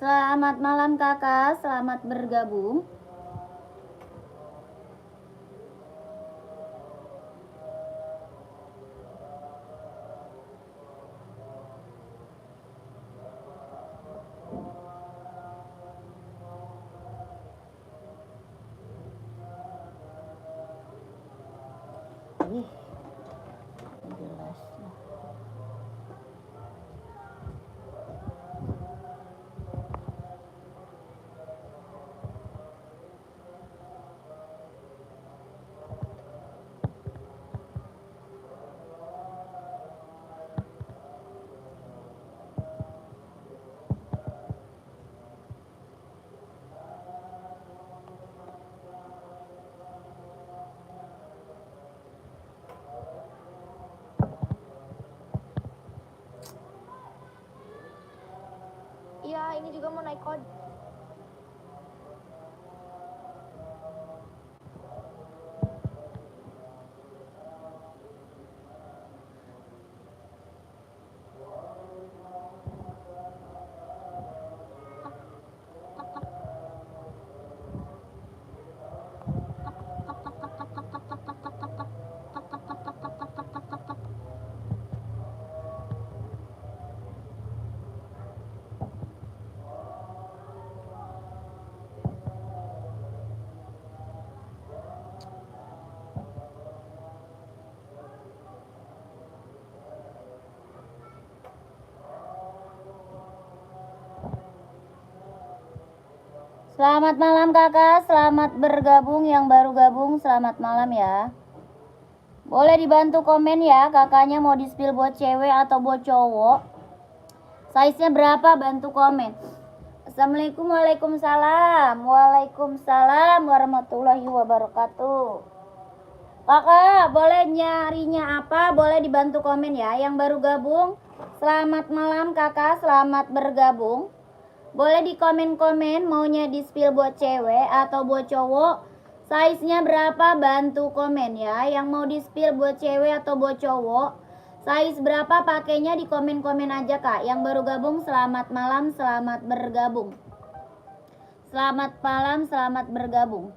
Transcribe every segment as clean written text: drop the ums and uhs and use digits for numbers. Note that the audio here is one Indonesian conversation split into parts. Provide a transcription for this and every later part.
Selamat malam kakak, selamat bergabung. Ih, jelas. Iya, ini juga mau naik kod. Selamat malam kakak, selamat bergabung. Yang baru gabung, selamat malam ya. Boleh dibantu komen ya, kakaknya mau di-spill buat cewek atau buat cowok. Size-nya berapa, bantu komen. Assalamualaikum, waalaikumsalam. Waalaikumsalam warahmatullahi wabarakatuh. Kakak, boleh nyarinya apa? Boleh dibantu komen ya. Yang baru gabung, selamat malam kakak, selamat bergabung. Boleh di komen-komen maunya di-spill buat cewek atau buat cowok. Size-nya berapa, bantu komen ya. Yang mau di-spill buat cewek atau buat cowok, size berapa pakainya di komen-komen aja kak. Yang baru gabung, selamat malam, selamat bergabung. Selamat malam, selamat bergabung.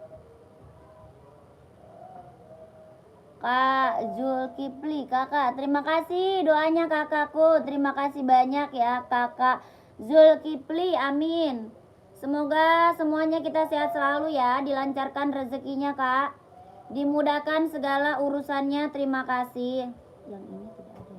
Kak Zulkifli, kakak, terima kasih doanya kakakku. Terima kasih banyak ya kakak Zulkifli, amin. Semoga semuanya kita sehat selalu ya, dilancarkan rezekinya kak, dimudahkan segala urusannya, terima kasih. Yang ini tidak ada.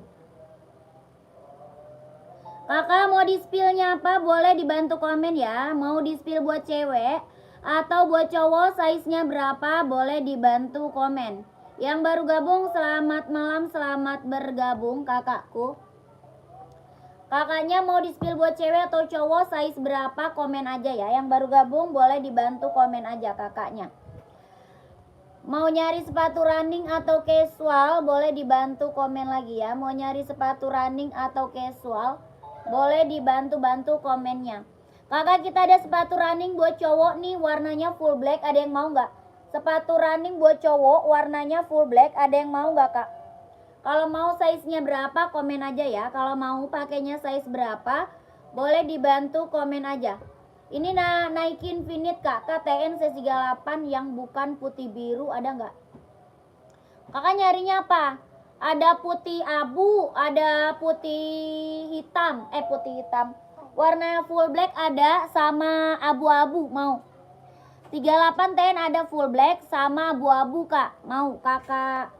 Kakak mau di-spill-nya apa? Boleh dibantu komen ya. Mau di-spill buat cewek atau buat cowok, size-nya berapa? Boleh dibantu komen. Yang baru gabung, selamat malam, selamat bergabung kakakku. Kakaknya mau di-spill buat cewek atau cowok, size berapa? Komen aja ya. Yang baru gabung boleh dibantu komen aja kakaknya. Mau nyari sepatu running atau casual, boleh dibantu komen lagi ya. Mau nyari sepatu running atau casual, boleh dibantu-bantu komennya. Kakak, kita ada sepatu running buat cowok nih, warnanya full black. Ada yang mau nggak? Sepatu running buat cowok, warnanya full black. Ada yang mau nggak kak? Kalau mau size-nya berapa, komen aja ya. Kalau mau pakainya size berapa, boleh dibantu komen aja. Ini Nike Infinite kak, KTN C38 yang bukan putih biru, ada nggak? Kakak nyarinya apa? Ada putih abu, ada putih hitam. Putih hitam. Warna full black ada sama abu-abu, mau? 38 TN ada full black sama abu-abu kak. Mau kakak?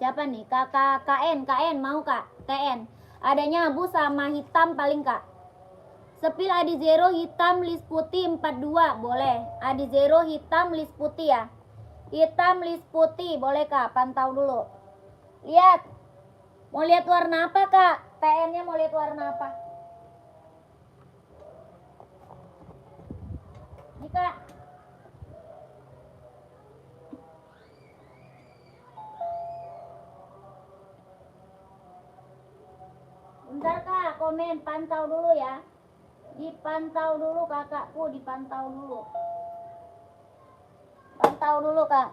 Siapa nih? Kakak KN mau kak? TN. Adanya abu sama hitam paling kak. Sepil Adi Zero hitam list putih 42 boleh. Adi Zero hitam list putih ya. Hitam list putih boleh kak, pantau dulu. Lihat. Mau lihat warna apa kak? TN-nya mau lihat warna apa? Ini kak. Bentar kak, komen, pantau dulu ya. Dipantau dulu kakakku, dipantau dulu. Pantau dulu kak.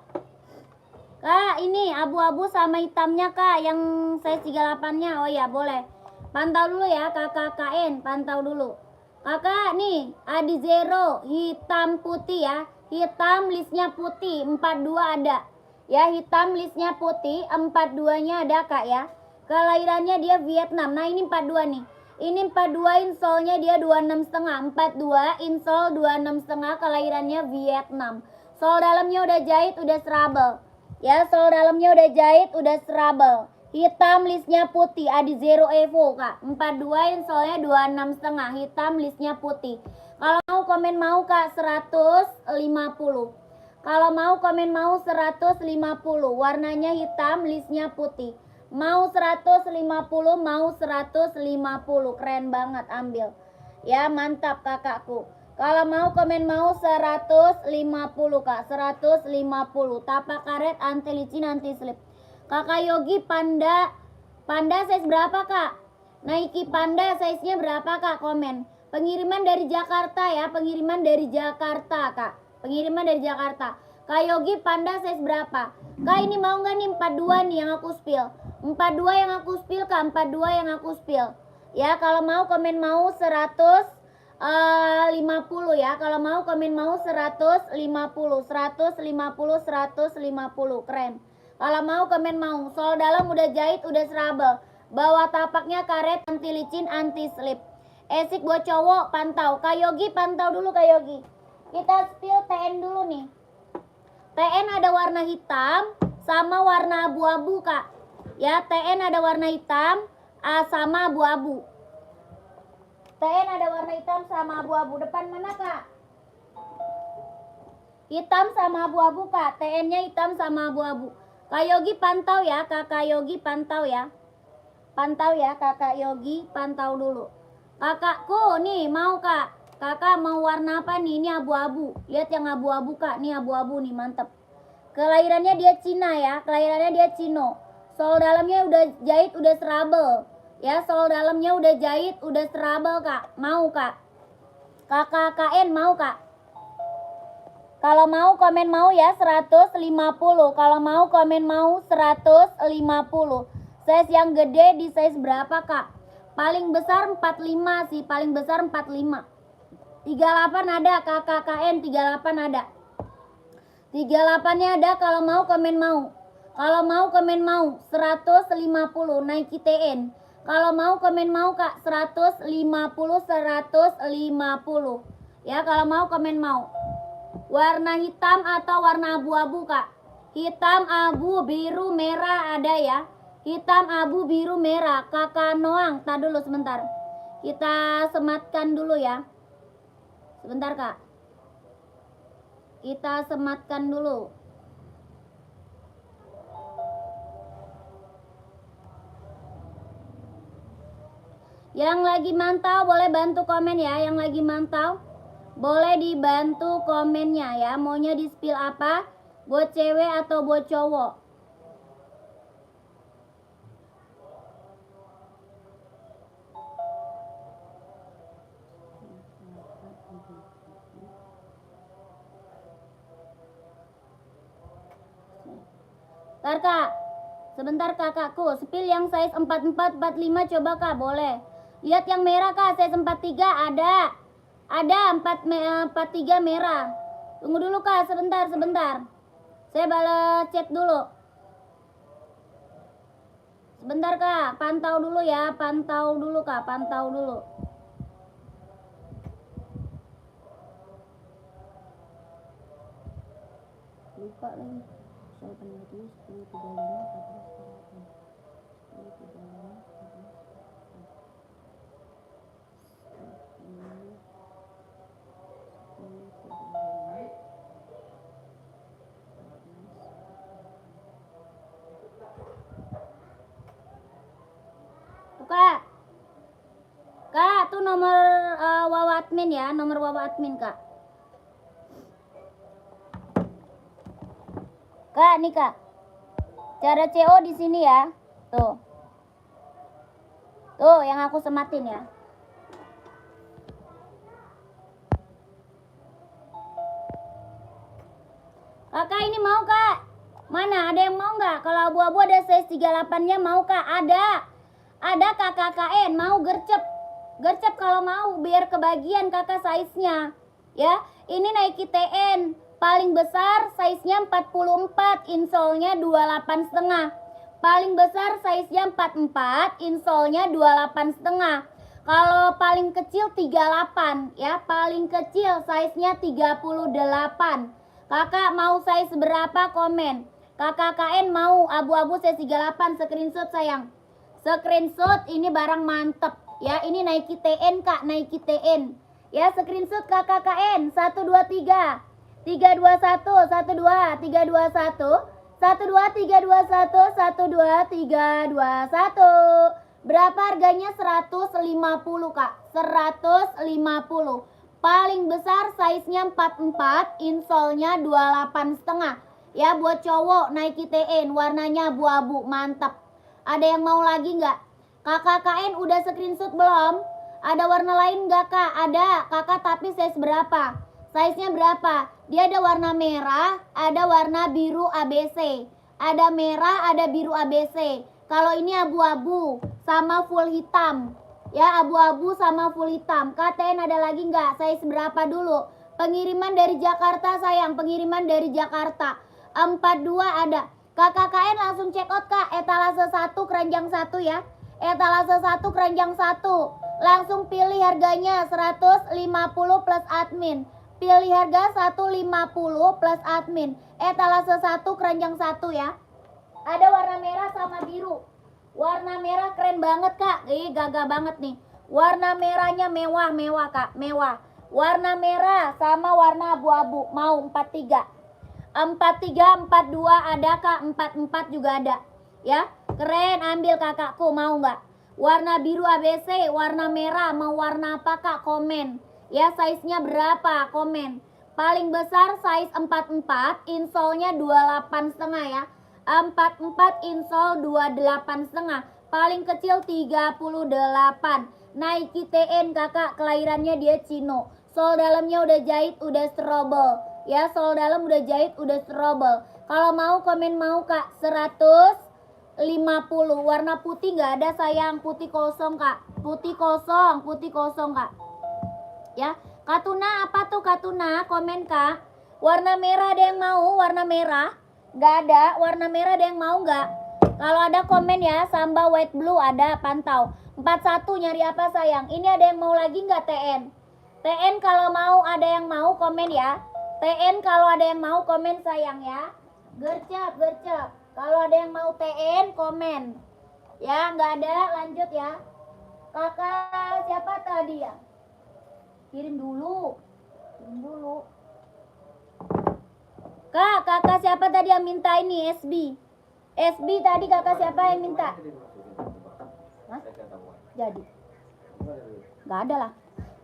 Kak, ini abu-abu sama hitamnya kak, yang size 38-nya. Oh ya, boleh. Pantau dulu ya kakak KN, pantau dulu. Kakak nih, Adi Zero, hitam putih ya. Hitam listnya putih, 42 ada. Ya, hitam listnya putih, 42-nya ada Kak ya. Kelahirannya dia Vietnam. Nah, ini 42 nih. Ini 42 insolnya dia 26,5. 42 insol 26,5, kelahirannya Vietnam. Sol dalamnya udah jahit, udah serabel. Ya, sol dalamnya udah jahit, udah serabel. Hitam listnya putih, Adi Zero Evo Kak. 42 insolnya 26,5. Hitam listnya putih. Kalau mau komen mau Kak 150. Kalau mau komen mau 150. Warnanya hitam, listnya putih. Mau 150, mau 150. Keren banget, ambil. Ya, mantap kakakku. Kalau mau komen mau 150 Kak. 150. Tapak karet, anti licin, anti slip. Kakak Yogi Panda. Panda size berapa Kak? Nike Panda size-nya berapa Kak? Komen. Pengiriman dari Jakarta ya. Pengiriman dari Jakarta Kak. Pengiriman dari Jakarta. Kak Yogi Panda size berapa? Kak ini mau nggak nih 42 nih yang aku spill. 42 yang aku spill Kak. 42 yang aku spill. Ya kalau mau komen mau 150 ya. Kalau mau komen mau 150. 150, 150. Keren. Kalau mau komen mau. Sol dalam udah jahit, udah serabel. Bawah tapaknya karet, anti licin, anti slip. Esik buat cowok, pantau. Kak Yogi pantau dulu Kak Yogi. Kita spill TN dulu nih. TN ada warna hitam sama warna abu-abu Kak. Ya, TN ada warna hitam sama abu-abu. TN ada warna hitam sama abu-abu. Depan mana Kak? Hitam sama abu-abu Kak. TN-nya hitam sama abu-abu. Kak Yogi pantau ya, Kakak Yogi pantau ya. Pantau ya, Kakak Yogi pantau dulu. Kakakku nih mau Kak. Kakak mau warna apa nih? Ini abu-abu. Lihat yang abu-abu Kak. Nih abu-abu nih, mantep. Kelahirannya dia Cina ya. Kelahirannya dia Cino. Sol dalamnya udah jahit, udah serabel. Ya, sol dalamnya udah jahit, udah serabel Kak. Mau Kak. Kakak KN mau Kak. Kalau mau komen mau ya 150. Kalau mau komen mau 150. Size yang gede di size berapa Kak? Paling besar 45 sih. Paling besar 45. 38 ada Kakak KN. 38 ada. 38-nya ada. Kalau mau komen mau. Kalau mau komen mau 150 Nike TN. Kalau mau komen mau Kak 150. 150. Ya kalau mau komen mau. Warna hitam atau warna abu-abu Kak? Hitam, abu, biru, merah ada ya. Hitam, abu, biru, merah. Kakak Noang, tar dulu sebentar. Kita sematkan dulu ya. Sebentar Kak. Kita sematkan dulu. Yang lagi mantau boleh bantu komen ya. Yang lagi mantau boleh dibantu komennya ya. Maunya di spill apa? Buat cewek atau buat cowok? Bentar Kak. Sebentar kakakku. Spill yang size 44, 45 coba Kak, boleh. Lihat yang merah Kak, size 43 ada. Ada 43 merah. Tunggu dulu Kak, sebentar. Saya balas chat dulu. Sebentar Kak, pantau dulu ya. Pantau dulu Kak, pantau dulu. Lupa lagi. Saya peneliti 1035 Kak, tuh nomor wawa admin ya, nomor wawa admin Kak. Kak, nih Kak. Cara CO di sini ya. Tuh. Tuh yang aku sematin ya. Kakak ini mau Kak? Mana? Ada yang mau nggak? Kalau abu-abu ada size 38-nya mau Kak? Ada. Ada kakak KN mau gercep. Gercep kalau mau biar kebagian kakak size-nya. Ya, ini Nike TN paling besar size-nya 44, insole-nya 28,5. Paling besar size-nya 44, insole-nya 28,5. Kalau paling kecil 38 ya, paling kecil size-nya 38. Kakak mau size berapa komen? Kakak KN mau abu-abu size 38, screenshot sayang. Screenshot, ini barang mantep ya, ini Nike TN Kak, Nike TN. Ya, screenshot kakak KN 123 321 12 321 12 321 12 321. Berapa harganya? 150 Kak, 150. Paling besar size-nya 44, insole-nya 28,5. Ya, buat cowok Nike TN warnanya abu-abu, mantap. Ada yang mau lagi nggak? Kakak KN udah screenshot belum? Ada warna lain nggak Kak? Ada kakak, tapi size berapa? Size-nya berapa? Dia ada warna merah, ada warna biru ABC. Ada merah, ada biru ABC. Kalau ini abu-abu sama full hitam. Ya, abu-abu sama full hitam. KTN ada lagi nggak? Size berapa dulu? Pengiriman dari Jakarta sayang, pengiriman dari Jakarta. 42 ada. Kakak KN langsung check out Kak, etalase 1 keranjang 1 ya. Etalase 1 keranjang 1. Langsung pilih harganya 150 plus admin. Pilih harga 150 plus admin. Etalase 1 keranjang 1 ya. Ada warna merah sama biru. Warna merah keren banget Kak. Gagah banget nih. Warna merahnya mewah Kak, mewah. Warna merah sama warna abu-abu. Mau 43. 43, 42 ada Kak, 44 juga ada. Ya, keren, ambil kakakku, mau nggak? Warna biru ABC, warna merah, mau warna apa Kak? Komen. Ya, size-nya berapa? Komen. Paling besar size 44, insole-nya 28,5 ya. 44 insole 28,5. Paling kecil 38. Nike TN kakak, kelahirannya dia Cino. Sol dalamnya udah jahit, udah strobel. Ya, sol dalam udah jahit, udah strobel. Kalau mau komen mau Kak, 150. Warna putih nggak ada sayang, putih kosong Kak. Putih kosong Kak. Ya, Katuna apa tuh Katuna? Komen Kak. Warna merah ada yang mau? Warna merah? Nggak ada. Warna merah ada yang mau nggak? Kalau ada komen ya. Samba white blue ada, pantau. 41 nyari apa sayang? Ini ada yang mau lagi nggak TN? TN kalau mau, ada yang mau komen ya. TN kalau ada yang mau komen sayang ya. Gercep. Kalau ada yang mau TN komen. Ya, nggak ada, lanjut ya. Kakak siapa tadi ya? Kirim dulu. Kak, kakak siapa tadi yang minta ini? SB tadi kakak siapa yang minta? Hah? Jadi nggak ada lah.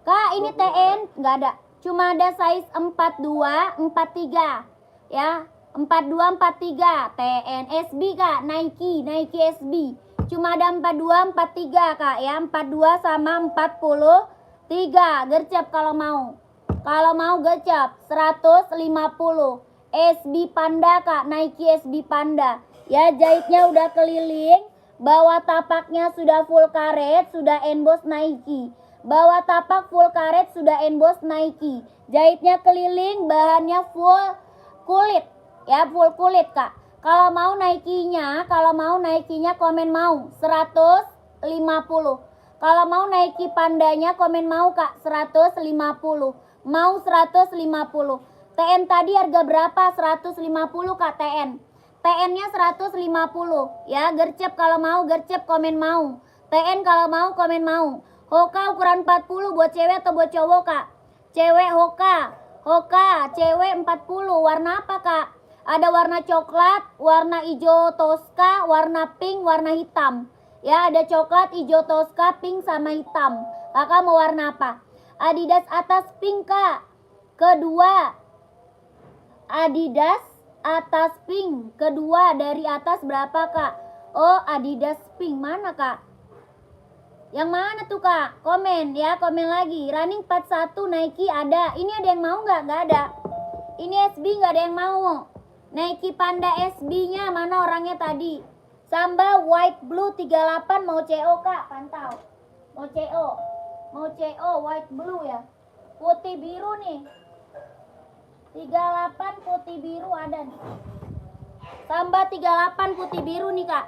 Kak, ini TN nggak ada. Cuma ada size 42, 43. Ya, 42, 43. TN, SB Kak, Nike SB. Cuma ada 42, 43 Kak ya. 42 sama 43. Gercep kalau mau. Kalau mau gercep 150. SB Panda Kak, Nike SB Panda. Ya, jahitnya udah keliling. Bawah tapaknya sudah full karet, sudah emboss Nike. Bawah tapak full karet, sudah emboss Nike. Jahitnya keliling, bahannya full kulit. Ya, full kulit Kak. Kalau mau Nike-nya komen mau 150. Kalau mau Nike Pandanya komen mau Kak, 150. Mau 150. TN tadi harga berapa? 150 Kak TN. TN-nya 150. Ya, gercep kalau mau, gercep komen mau. TN kalau mau komen mau. Hoka ukuran 40 buat cewek atau buat cowok Kak? Cewek Hoka, cewek 40. Warna apa Kak? Ada warna coklat, warna hijau toska, warna pink, warna hitam. Ya, ada coklat, hijau toska, pink sama hitam. Kakak mau warna apa? Adidas atas pink Kak. Kedua. Adidas atas pink. Kedua dari atas berapa Kak? Oh, Adidas pink. Mana Kak? Yang mana tuh Kak? Komen ya, komen lagi. Running 41 Nike ada. Ini ada yang mau nggak? Nggak ada. Ini SB nggak ada yang mau. Nike Panda SB-nya mana orangnya tadi? Samba white blue 38 mau CO Kak, pantau. Mau CO. Mau CO white blue ya. Putih biru nih. 38 putih biru ada nih. Tambah 38 putih biru nih kak.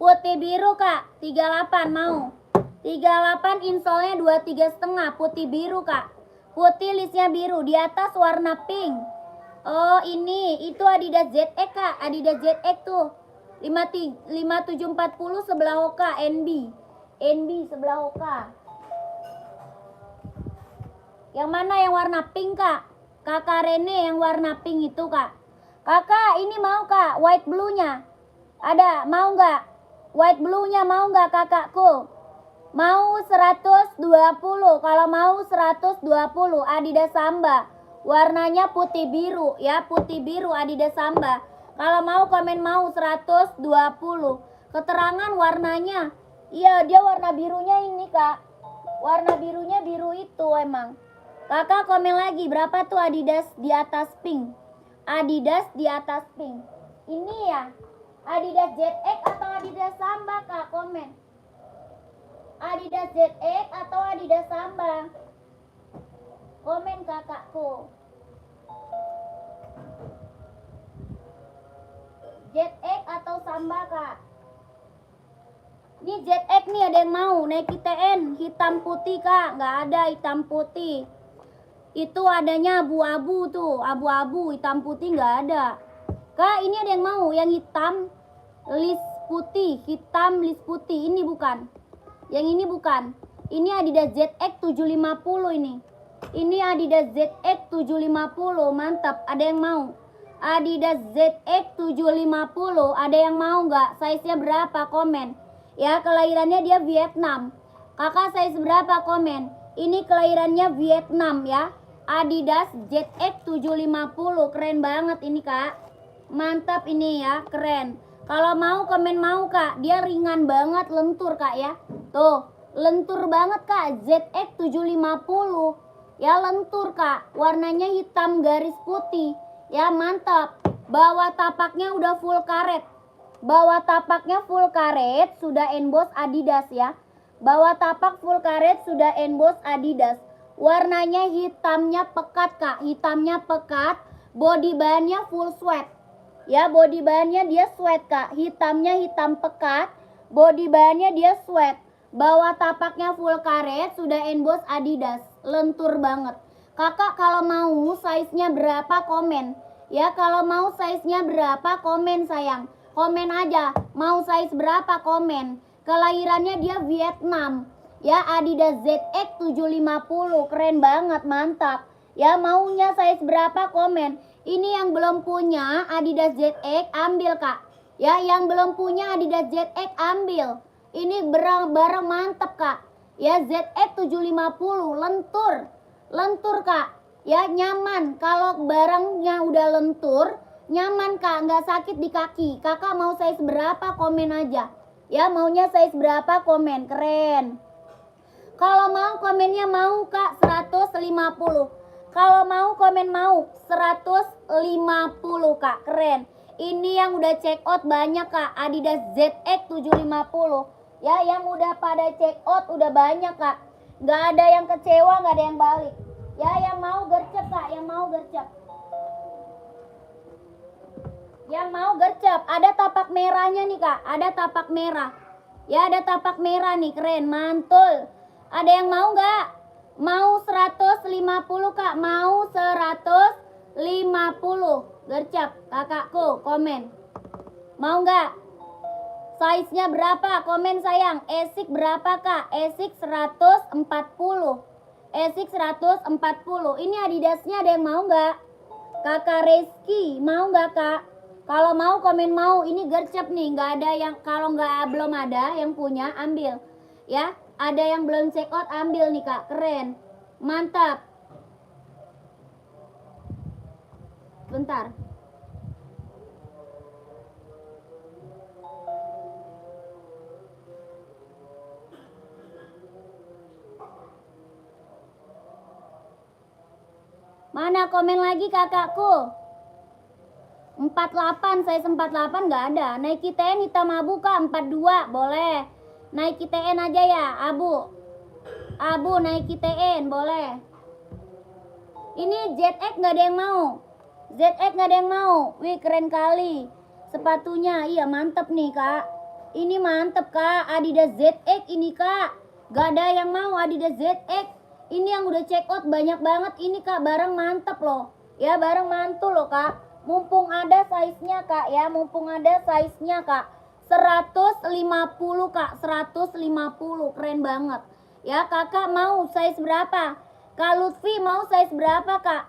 Putih biru kak, 38 mau. 38 insolnya 23,5 putih biru kak. Putih listnya biru, di atas warna pink. Oh ini, itu Adidas ZX kak, Adidas ZX tuh 5740 sebelah Hoka NB sebelah Hoka. Yang mana yang warna pink kak? Kakak Rene yang warna pink itu kak. Kakak ini mau kak, white blue nya ada, mau nggak? White blue nya mau nggak kakakku? Mau 120, kalau mau 120 Adidas Samba. Warnanya putih biru ya, putih biru Adidas Samba. Kalau mau komen mau 120. Keterangan warnanya. Iya, dia warna birunya ini, Kak. Warna birunya biru itu emang. Kakak komen lagi berapa tuh Adidas di atas pink? Adidas di atas pink. Ini ya. Adidas ZX atau Adidas Samba, Kak? Komen. Adidas ZX atau Adidas Samba? Komen kakakku. ZX atau Samba kak? Ini ZX nih ada yang mau. Nike TN hitam putih kak? Nggak ada hitam putih. Itu adanya abu-abu tuh. Abu-abu hitam putih nggak ada. Kak ini ada yang mau. Yang hitam list putih. Hitam list putih. Ini bukan. Yang ini bukan. Ini Adidas ZX 750 ini. Ini Adidas ZX 750. Mantap. Ada yang mau? Adidas ZX 750. Ada yang mau nggak? Size-nya berapa? Komen. Ya, kelahirannya dia Vietnam. Kakak size berapa? Komen. Ini kelahirannya Vietnam ya. Adidas ZX 750. Keren banget ini kak. Mantap ini ya. Keren. Kalau mau komen mau kak. Dia ringan banget, lentur kak ya. Tuh, lentur banget kak. ZX 750. Ya lentur kak. Warnanya hitam garis putih. Ya mantap. Bawah tapaknya udah full karet. Bawah tapaknya full karet. Sudah emboss Adidas ya. Bawah tapak full karet sudah emboss Adidas. Warnanya hitamnya pekat kak. Hitamnya pekat. Body bahannya full sweat. Ya body bahannya dia sweat kak. Hitamnya hitam pekat. Body bahannya dia sweat. Bawah tapaknya full karet. Sudah emboss Adidas. Lentur banget. Kakak kalau mau size-nya berapa komen. Ya kalau mau size-nya berapa komen sayang. Komen aja. Mau size berapa komen. Kelahirannya dia Vietnam. Ya Adidas ZX 750. Keren banget mantap. Ya maunya size berapa komen. Ini yang belum punya Adidas ZX ambil kak. Ya yang belum punya Adidas ZX ambil. Ini barang mantap kak. Ya ZX 750 lentur. Lentur kak. Ya nyaman. Kalau barangnya udah lentur, nyaman kak, nggak sakit di kaki. Kakak mau size berapa komen aja. Ya maunya size berapa komen. Keren. Kalau mau komennya mau kak 150. Kalau mau komen mau 150 kak. Keren. Ini yang udah check out banyak kak. Adidas ZX 750. Ya yang udah pada check out udah banyak kak. Nggak ada yang kecewa, nggak ada yang balik. Ya yang mau gercep kak, yang mau gercep. Yang mau gercep, ada tapak merahnya nih kak, ada tapak merah. Ya ada tapak merah nih, keren, mantul. Ada yang mau nggak? Mau 150 kak, mau 150. Gercep, kakakku, komen. Mau nggak? Size-nya berapa? Komen sayang. Esik berapa kak? Esik 140. Esik 140. Ini Adidasnya ada yang mau nggak? Kakak Reski mau nggak kak? Kalau mau komen mau. Ini gercep nih. Nggak ada yang, kalau nggak belum ada yang punya ambil. Ya ada yang belum check out ambil nih kak. Keren. Mantap. Bentar. Mana komen lagi kakakku? 48, saya 48 nggak ada. Nike TN hitam abu kak, 42 boleh. Nike TN aja ya, abu. Abu Nike TN boleh. Ini ZX nggak ada yang mau. ZX nggak ada yang mau. Wih keren kali sepatunya. Iya mantep nih kak. Ini mantep kak. Adidas ZX ini kak. Gak ada yang mau Adidas ZX. Ini yang udah check out banyak banget. Ini kak barang mantep loh. Ya barang mantul loh kak. Mumpung ada size-nya kak ya. Mumpung ada size-nya kak. 150 kak. 150 keren banget. Ya kakak mau size berapa? Kak Lutfi mau size berapa kak?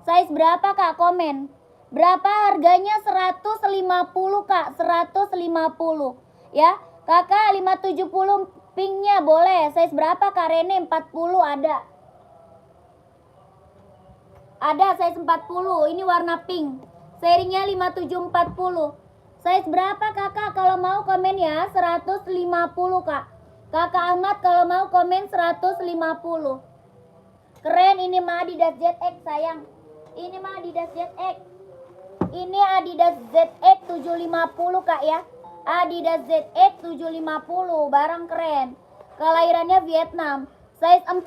Size berapa kak? Komen. Berapa harganya? 150 kak. 150 ya. Kakak 570 pinknya boleh. Size berapa kak Rene? 40 ada. Ada size 40. Ini warna pink. Serinya 5740. Size berapa kakak? Kalau mau komen ya. 150 kak. Kakak Ahmad kalau mau komen 150. Keren ini mah Adidas ZX sayang. Ini mah Adidas ZX. Ini Adidas ZX 750 kak ya. Adidas ZX 750 barang keren. Kelahirannya Vietnam. Size 40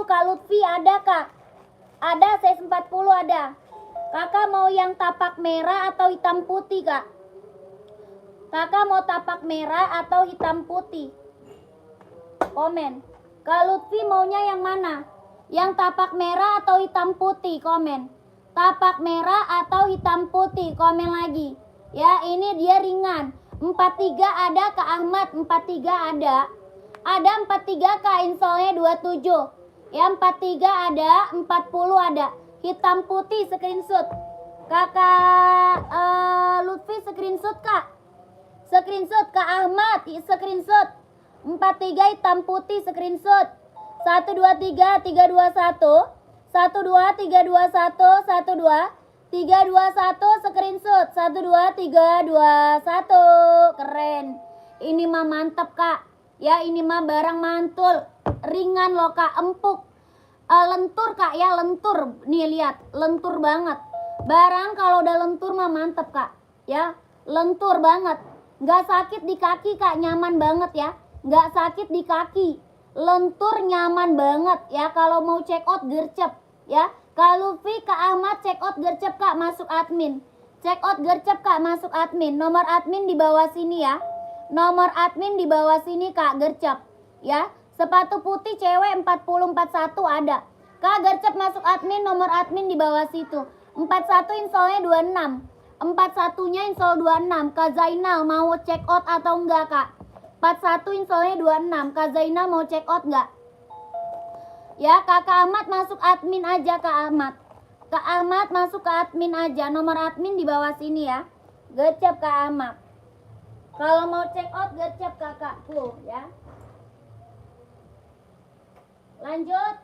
kak Lutfi ada kak. Ada size 40 ada. Kakak mau yang tapak merah atau hitam putih kak? Kakak mau tapak merah atau hitam putih? Komen. Kak Lutfi maunya yang mana? Yang tapak merah atau hitam putih? Komen. Tapak merah atau hitam putih? Komen lagi. Ya ini dia ringan. 43 ada Kak Ahmad. 43 ada. Ada 43 Kak insolnya 27. Ya 43 ada. 40 ada. Hitam putih screenshot. Kakak Lutfi screenshot kak. Screenshot Kak Ahmad. Screenshot. 43 hitam putih screenshot. 1 2 3 3 2 1 1 2 3 2 1 1 2 3 2 1 screenshot 1 2 3 2 1 keren. Ini mah mantap kak. Ya ini mah barang mantul. Ringan loh kak, empuk. Lentur kak ya, lentur. Nih lihat, lentur banget. Barang kalau udah lentur mah mantep kak. Ya, lentur banget. Nggak sakit di kaki kak, nyaman banget ya. Nggak sakit di kaki. Lentur nyaman banget ya. Kalau mau check out gercep ya. Kak Luffy, Kak Ahmad check out gercep kak, masuk admin. Check out gercep kak, masuk admin. Nomor admin di bawah sini ya. Nomor admin di bawah sini kak, gercep ya. Sepatu putih cewek 4041 ada. Kak gercep masuk admin, nomor admin di bawah situ. 41 insolnya 26. 41 nya insol 26. Kak Zainal mau check out atau enggak kak? 41 insolnya 26. Kak Zainal mau check out enggak? Ya Kakak Ahmad masuk admin aja Kak Ahmad. Kak Ahmad masuk ke admin aja. Nomor admin di bawah sini ya. Gercep Kak Ahmad. Kalau mau check out gercep kakakku ya. Lanjut.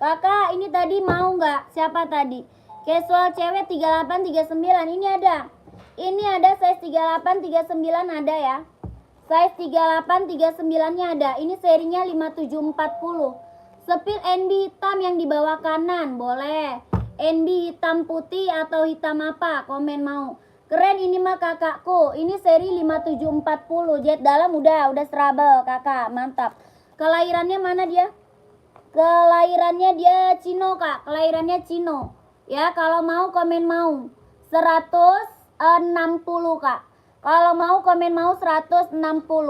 Kakak ini tadi mau nggak? Siapa tadi? Casual cewek 3839 ini ada. Ini ada size 3839 ada ya. Size 3839-nya ada. Ini serinya 5740. Sepil NB hitam yang di bawah kanan, boleh. NB hitam putih atau hitam apa? Komen mau. Keren ini mah kakakku. Ini seri 5740. Jet dalam udah trouble kakak, mantap. Kelahirannya mana dia? Kelahirannya dia Cino kak. Kelahirannya Cino. Ya kalau mau komen mau. 160 kak. Kalau mau komen mau 160.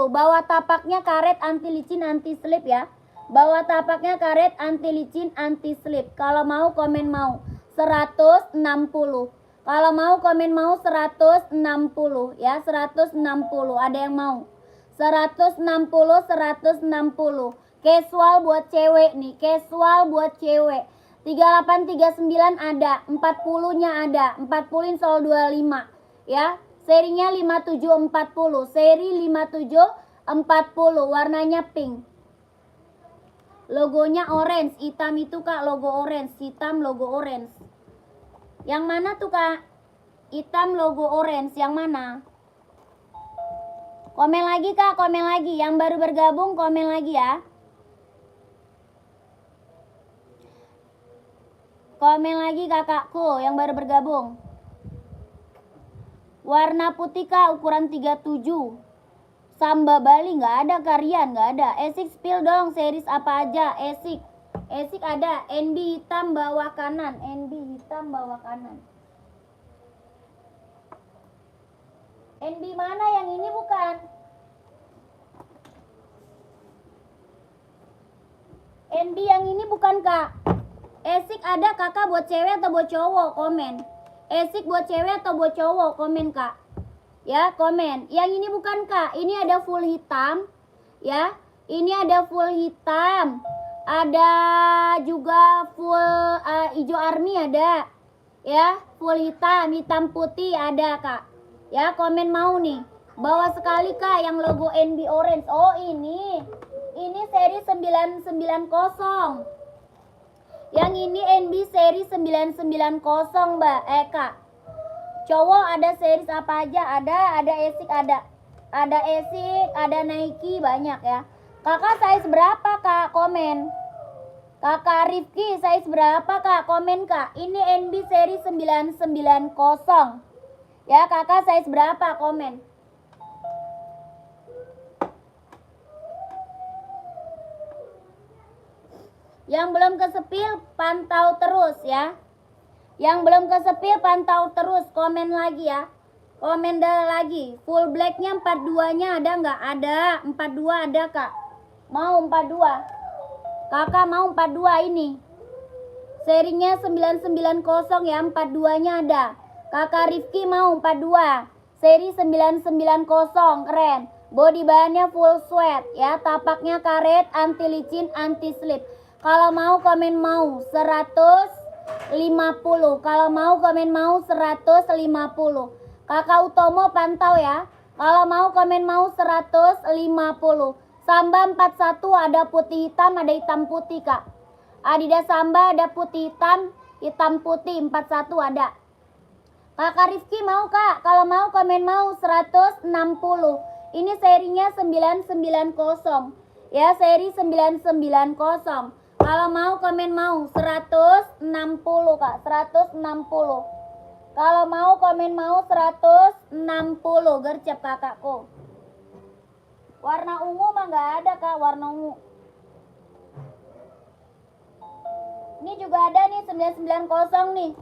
Bawa tapaknya karet anti licin anti slip ya. Bawa tapaknya karet anti licin anti slip. Kalau mau komen mau 160. Kalau mau komen mau 160 ya, 160. Ada yang mau? 160 160. Casual buat cewek nih, casual buat cewek. 3839 ada, 40-nya ada. 40 insol 25 ya. Serinya 5740. Seri 5740. Warnanya pink. Logonya orange. Hitam itu kak, logo orange. Hitam logo orange. Yang mana tuh kak? Hitam logo orange. Yang mana? Komen lagi kak, komen lagi. Yang baru bergabung komen lagi ya. Komen lagi kakakku yang baru bergabung. Warna putih kak, ukuran 37. Samba Bali nggak ada, Karian nggak ada. Esik spill dong series apa aja. Esik ada. NB hitam bawah kanan. NB hitam bawah kanan. NB mana yang ini bukan? NB yang ini bukan kak. Esik ada kakak buat cewek atau buat cowok? Komen. Esik buat cewek atau buat cowok? Komen kak. Ya komen. Yang ini bukan kak. Ini ada full hitam. Ya. Ini ada full hitam. Ada juga full hijau army ada. Ya. Full hitam. Hitam putih ada kak. Ya komen mau nih. Bawa sekali kak yang logo NB orange. Oh ini. Ini seri 990. Yang ini NB seri 990 mbak. Kak. Cowok ada series apa aja? Ada Esik ada. Ada Esik, ada Nike banyak ya. Kakak size berapa kak? Komen. Kakak Rifki size berapa kak? Komen kak. Ini NB seri 990. Ya kakak size berapa? Komen. Yang belum kesepil pantau terus ya. Yang belum kesepil pantau terus, komen lagi ya. Komen lagi. Full blacknya 42-nya ada nggak? Ada. 42 ada kak. Mau 42. Kakak mau 42 ini. Serinya 990 ya. 42-nya ada. Kakak Rifki mau 42. Seri 990 keren. Body bahannya full sweat ya. Tapaknya karet, anti licin, anti slip. Kalau mau komen mau 150. Kalau mau komen mau 150. Kakak Utomo pantau ya. Kalau mau komen mau 150. Samba 41 ada putih hitam, ada hitam putih kak. Adidas Samba ada putih hitam putih 41 ada. Kakak Rifki mau kak. Kalau mau komen mau 160. Ini serinya 990. Ya seri 990. Kalau mau komen mau 160 kak, 160. Kalau mau komen mau 160, gercep kakakku. Warna ungu mah nggak ada kak, warna ungu. Ini juga ada nih 990 nih.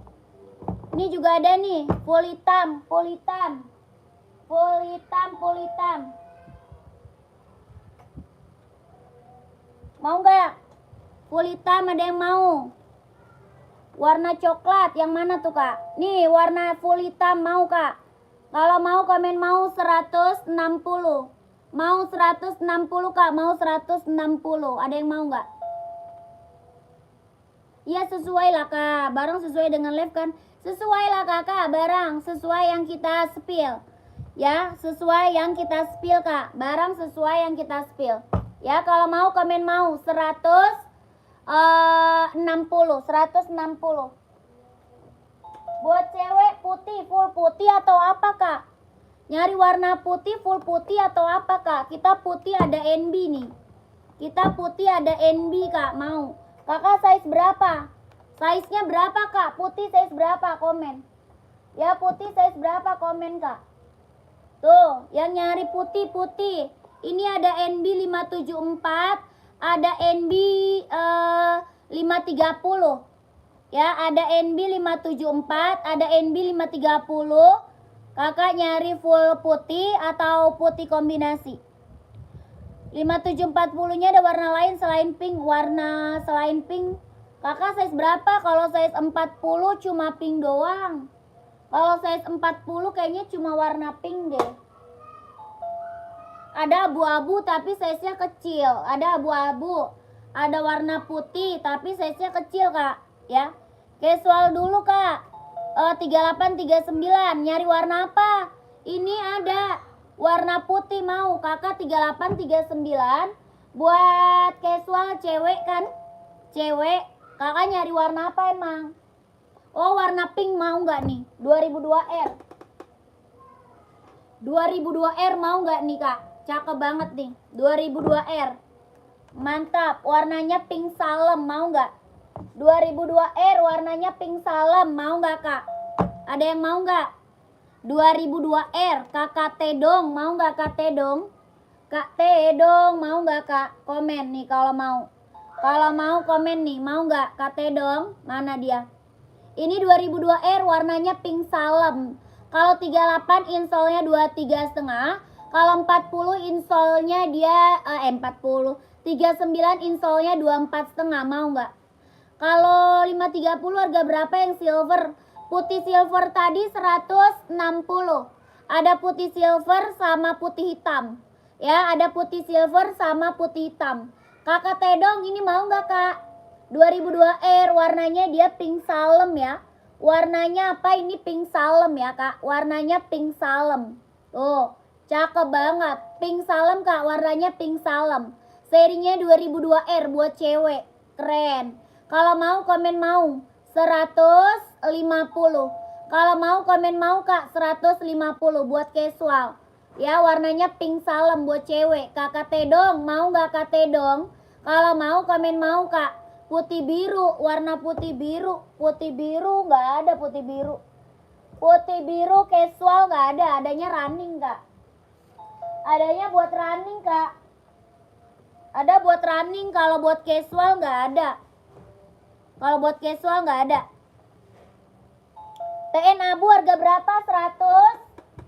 Ini juga ada nih, full hitam, full hitam. Full hitam, full hitam. Mau nggak? Full hitam ada yang mau. Warna coklat yang mana tuh kak? Nih warna full hitam mau kak. Kalau mau komen mau 160. Mau 160 kak, mau 160. Ada yang mau nggak? Iya sesuai lah kak. Barang sesuai dengan live kan? Sesuai lah kakak. Barang sesuai yang kita spill. Ya sesuai yang kita spill kak. Barang sesuai yang kita spill. Ya kalau mau komen mau 160. Buat cewek putih, full putih atau apa kak? Nyari warna putih, full putih atau apa kak? Kita putih ada NB nih. Kita putih ada NB kak, mau. Kakak size berapa? Size-nya berapa kak? Putih size berapa? Komen. Ya putih size berapa? Komen kak. Tuh, yang nyari putih-putih. Ini ada NB 574. Ada NB 530. Ya, ada NB 574, ada NB 530. Kakak nyari full putih atau putih kombinasi. 5740-nya ada warna lain selain pink. Warna selain pink. Kakak size berapa? Kalau size 40 cuma pink doang. Kalau size 40 kayaknya cuma warna pink deh. Ada abu-abu tapi size-nya kecil. Ada abu-abu. Ada warna putih tapi size-nya kecil kak. Ya. Casual dulu kak. 3839. Nyari warna apa? Ini ada warna putih mau. Kakak 3839. Buat casual cewek kan? Cewek. Kakak nyari warna apa emang? Oh warna pink mau nggak nih? 2002R. 2002R mau nggak nih kak? Cakep banget nih, 2002R. Mantap, warnanya pink salem, mau nggak? 2002R warnanya pink salem, mau nggak kak? Ada yang mau nggak? 2002R, kakak Tedong, mau nggak kak Tedong? Kak T dong, mau nggak Kak? Komen nih kalau mau. Kalau mau komen nih, mau nggak Kak T dong? Mana dia? Ini 2002R warnanya pink salem. Kalau 38 insolnya 23,5. Kalau 40 insolnya dia 40. 39 insolnya 24,5. Mau nggak? Kalau 530 harga berapa yang silver? Putih silver tadi 160. Ada putih silver sama putih hitam. Ya, ada putih silver sama putih hitam. Kakak Tedong ini mau nggak Kak? 2002R warnanya dia pink salem ya. Warnanya apa ini? Pink salem ya Kak. Warnanya pink salem. Tuh, cakep banget. Pink salem Kak, warnanya pink salem. Serinya 2002R buat cewek. Keren. Kalau mau komen mau 150. Kalau mau komen mau Kak 150 buat casual. Ya warnanya pink salem buat cewek. Kakak Tedong mau nggak Kak Tedong? Kalau mau komen mau Kak. Putih biru, warna putih biru. Putih biru nggak ada putih biru. Putih biru casual nggak ada. Adanya running Kak. Adanya buat running Kak. Ada buat running, kalau buat casual nggak ada. Kalau buat casual nggak ada. TN abu harga berapa?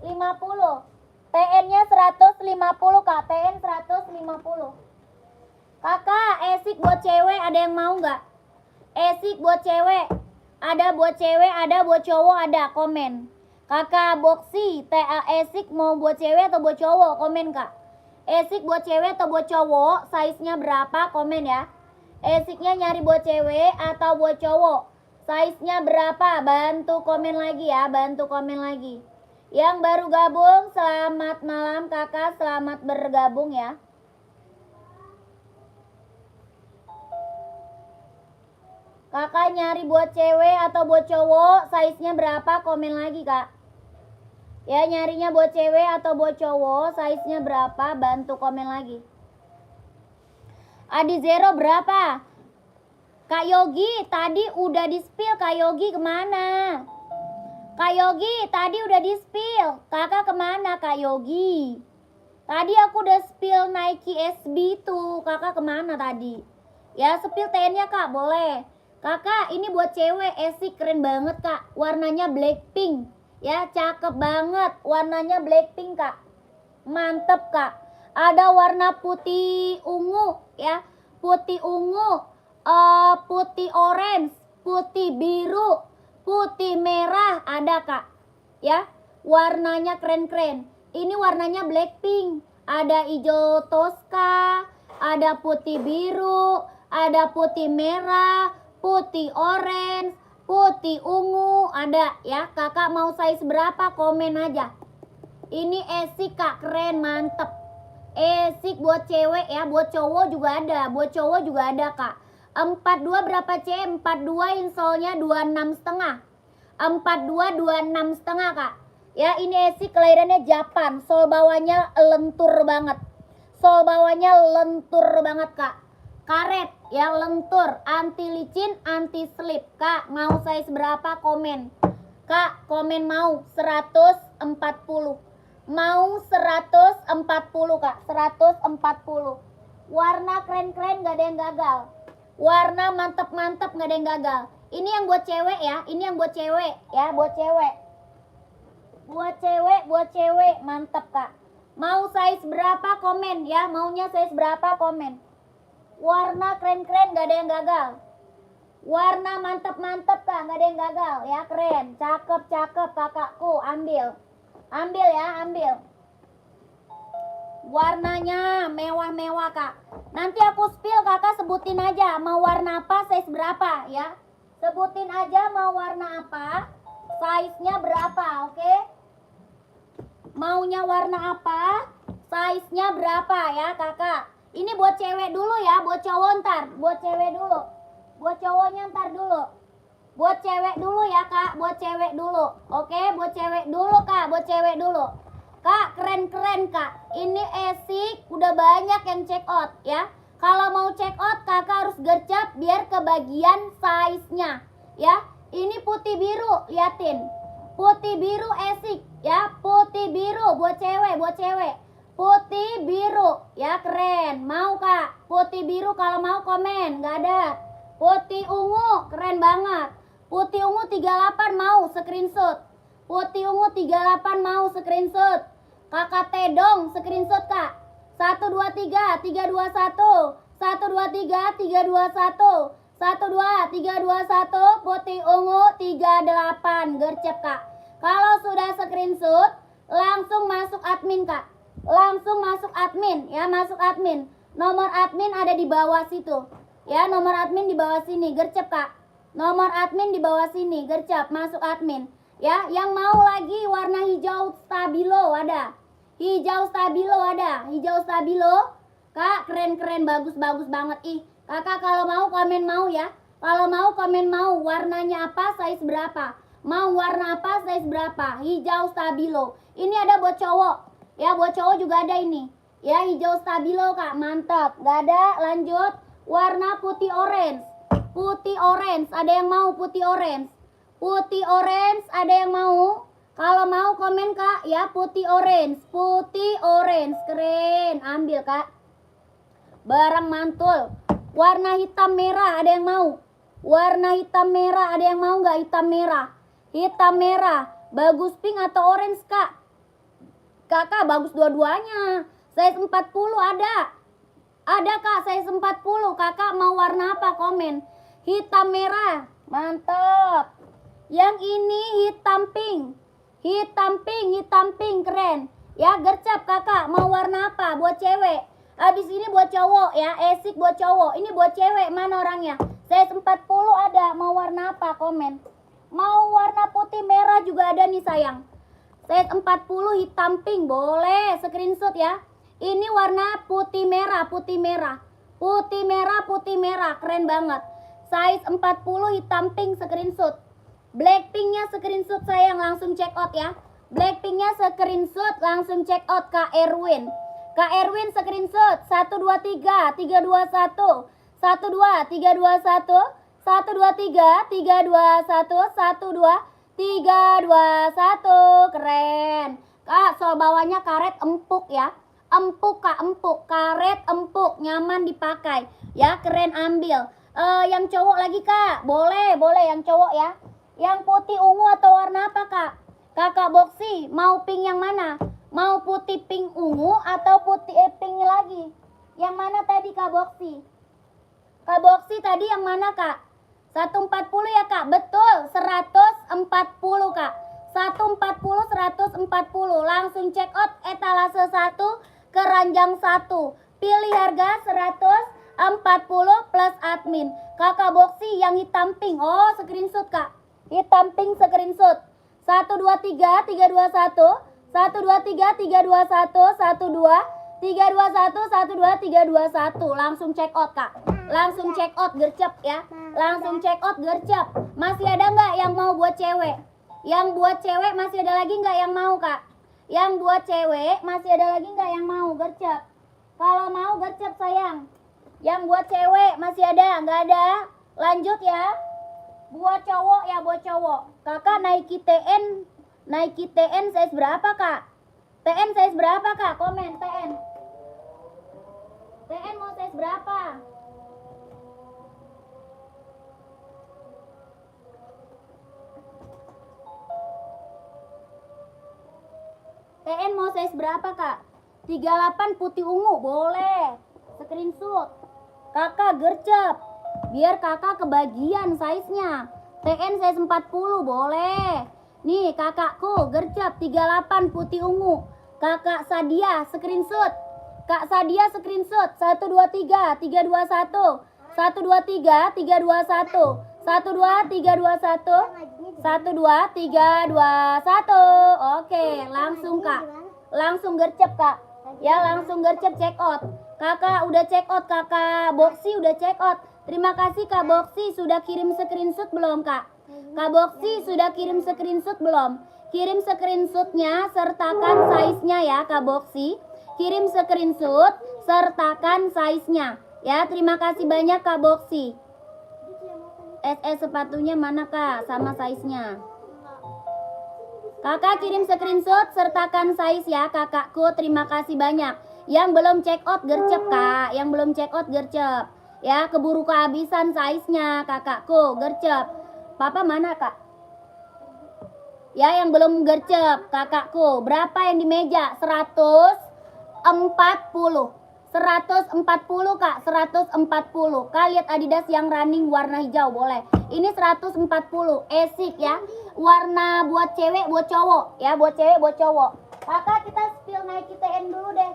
150. TN-nya 150 Kak. TN 150. Kakak, esik buat cewek ada yang mau nggak? Esik buat cewek. Ada buat cewek, ada buat cowok, ada. Komen. Kakak boxy, TA esik mau buat cewek atau buat cowok? Komen Kak. Esik buat cewek atau buat cowok? Size-nya berapa? Komen ya. Esiknya nyari buat cewek atau buat cowok? Size-nya berapa? Bantu komen lagi ya, bantu komen lagi. Yang baru gabung, selamat malam kakak, selamat bergabung ya. Kakak nyari buat cewek atau buat cowok? Size-nya berapa? Komen lagi kak. Ya nyarinya buat cewek atau buat cowok? Size-nya berapa? Bantu komen lagi. Adi Zero berapa? Kak Yogi tadi udah di-spill. Kak Yogi kemana? Kak Yogi tadi udah di-spill. Kakak kemana Kak Yogi? Tadi aku udah spill Nike SB tuh. Kakak kemana tadi? Ya spill TN-nya kak, boleh. Kakak ini buat cewek, esik keren banget kak. Warnanya Blackpink. Ya cakep banget. Warnanya Blackpink kak. Mantep kak. Ada warna putih ungu ya. Putih ungu. Putih orange, putih biru, putih merah ada kak. Ya, warnanya keren-keren. Ini warnanya Blackpink. Ada hijau Tosca, ada putih biru, ada putih merah, putih orange, putih ungu ada ya. Kakak mau size berapa? Komen aja. Ini esik kak, keren, mantep. Esik buat cewek ya, buat cowok juga ada. Buat cowok juga ada kak. 42 berapa C? 42 insolnya 26,5. 42 26,5 kak. Ya ini esik kelahirannya Japan. Sol bawahnya lentur banget. Sol bawahnya lentur banget kak. Karet ya, lentur, anti licin, anti slip. Kak mau size berapa? Komen. Kak komen mau 140. Mau 140 kak. 140. Warna keren-keren gak ada yang gagal. Warna mantep-mantep gak ada yang gagal. Ini yang buat cewek ya. Ini yang buat cewek ya. Buat cewek. Buat cewek, buat cewek. Mantep kak. Mau size berapa? Komen ya. Maunya size berapa? Komen. Warna keren-keren gak ada yang gagal. Warna mantep-mantep kak. Gak ada yang gagal ya. Keren. Cakep-cakep kakakku. Ambil. Ambil ya. Ambil. Warnanya mewah-mewah kak. Nanti aku spill kakak sebutin aja mau warna apa, size berapa ya. Sebutin aja mau warna apa, size-nya berapa, oke? Maunya warna apa, size-nya berapa ya kakak. Ini buat cewek dulu ya, buat cowok ntar. Buat cewek dulu. Buat cowoknya ntar dulu. Buat cewek dulu ya kak, buat cewek dulu. Oke, buat cewek dulu kak, buat cewek dulu. Kak, keren-keren kak. Ini esik, udah banyak yang check out ya. Kalau mau check out, kakak harus gercep biar kebagian size-nya ya. Ini putih biru, liatin. Putih biru esik ya. Putih biru buat cewek, buat cewek. Putih biru, ya keren. Mau kak? Putih biru kalau mau komen, nggak ada. Putih ungu, keren banget. Putih ungu 38 mau screenshot. Putih ungu 38 mau screenshot. Kakak Tedong screenshot kak. 123 321 123 321 12321 putih ungu 38 gercep kak. Kalau sudah screenshot langsung masuk admin kak. Langsung masuk admin ya, masuk admin. Nomor admin ada di bawah situ. Ya, nomor admin di bawah sini, gercep kak. Nomor admin di bawah sini, gercep, masuk admin. Ya, yang mau lagi warna hijau stabilo ada. Hijau stabilo ada, hijau stabilo. Kak, keren-keren, bagus-bagus banget. Ih, kakak kalau mau komen mau ya. Kalau mau komen mau, warnanya apa, size berapa. Mau warna apa, size berapa. Hijau stabilo. Ini ada buat cowok. Ya, buat cowok juga ada ini. Ya, hijau stabilo kak, mantap. Gak ada, lanjut. Warna putih orange. Putih orange, ada yang mau putih orange? Putih orange, ada yang mau? Kalau mau komen kak, ya putih orange. Putih orange, keren. Ambil kak. Barang mantul. Warna hitam merah, ada yang mau? Warna hitam merah, ada yang mau nggak hitam merah? Hitam merah, bagus pink atau orange kak? Kakak bagus dua-duanya. Size 40 ada. Ada kak, size 40. Kakak mau warna apa? Komen. Hitam merah. Mantap. Yang ini hitam pink. Hitam pink keren. Ya, gercep kakak. Mau warna apa? Buat cewek. Habis ini buat cowok ya. Esik buat cowok. Ini buat cewek. Mana orangnya? Size 40 ada. Mau warna apa? Komen. Mau warna putih merah juga ada nih sayang. Size 40 hitam pink, boleh screenshot ya. Ini warna putih merah, putih merah. Putih merah, putih merah, keren banget. Size 40 hitam pink, screenshot. Blackpinknya screenshot sayang, langsung check out ya. Blackpinknya screenshot, langsung check out Kak Erwin. Kak Erwin screenshot 123 321 12 321 123 321 12 321 keren. Kak, soal bawahnya karet empuk ya. Empuk kak, empuk. Karet empuk, nyaman dipakai. Ya, keren ambil. Yang cowok lagi kak. Boleh yang cowok ya. Yang putih ungu atau warna apa kak? Kakak Boxy, mau pink yang mana? Mau putih pink ungu atau putih pink lagi? Yang mana tadi kak Boxy? Kak Boxy tadi yang mana kak? 140 ya kak, betul 140 kak, 140 140, langsung check out etalase 1 keranjang 1, pilih harga 140 plus admin. Kakak Boxy yang hitam pink, oh screenshot kak, hitam pink screenshot 123 321 123 321 12 321 12321, langsung check out kak. Langsung check out gercep ya. Langsung check out gercep. Masih ada nggak yang mau buat cewek? Yang buat cewek masih ada lagi nggak yang mau kak? Yang buat cewek masih ada lagi nggak yang mau gercep? Kalau mau gercep sayang. Yang buat cewek masih ada? Nggak ada? Lanjut ya. Buat cowok ya, buat cowok. Kakak Nike TN size berapa kak? TN size berapa kak? Komen TN. TN mau size berapa? TN mau size berapa kak? 38 putih ungu, boleh. Screenshot. Kakak gercep. Biar kakak kebagian size-nya. TN size 40, boleh. Nih kakakku gercep 38 putih ungu. Kakak Sadia screenshot. Kak Sadia screenshot 123 321 123 321 12321 12321. Oke, langsung kak. Langsung gercep kak. Ya, langsung gercep check out. Kakak udah check out, kakak Boxy udah check out. Terima kasih kak Boxy, sudah kirim screenshot belum kak? Kak Boxy sudah kirim screenshot belum? Kirim screenshotnya sertakan size-nya ya kak Boxy. Kirim screenshot sertakan size-nya. Ya, terima kasih banyak kak Boxy. SS sepatunya mana kak? Sama size-nya. Kakak kirim screenshot sertakan size ya kakakku. Terima kasih banyak. Yang belum check out gercep kak. Yang belum check out gercep. Ya keburu kehabisan size-nya kakakku gercep. Papa mana kak? Ya yang belum gercep kakakku. Berapa yang di meja? 140. 140 kak. 140. Kak lihat Adidas yang running warna hijau boleh. Ini 140. Esik ya. Warna buat cewek buat cowok ya, buat cewek buat cowok. Kakak kita spill Nike TN dulu deh.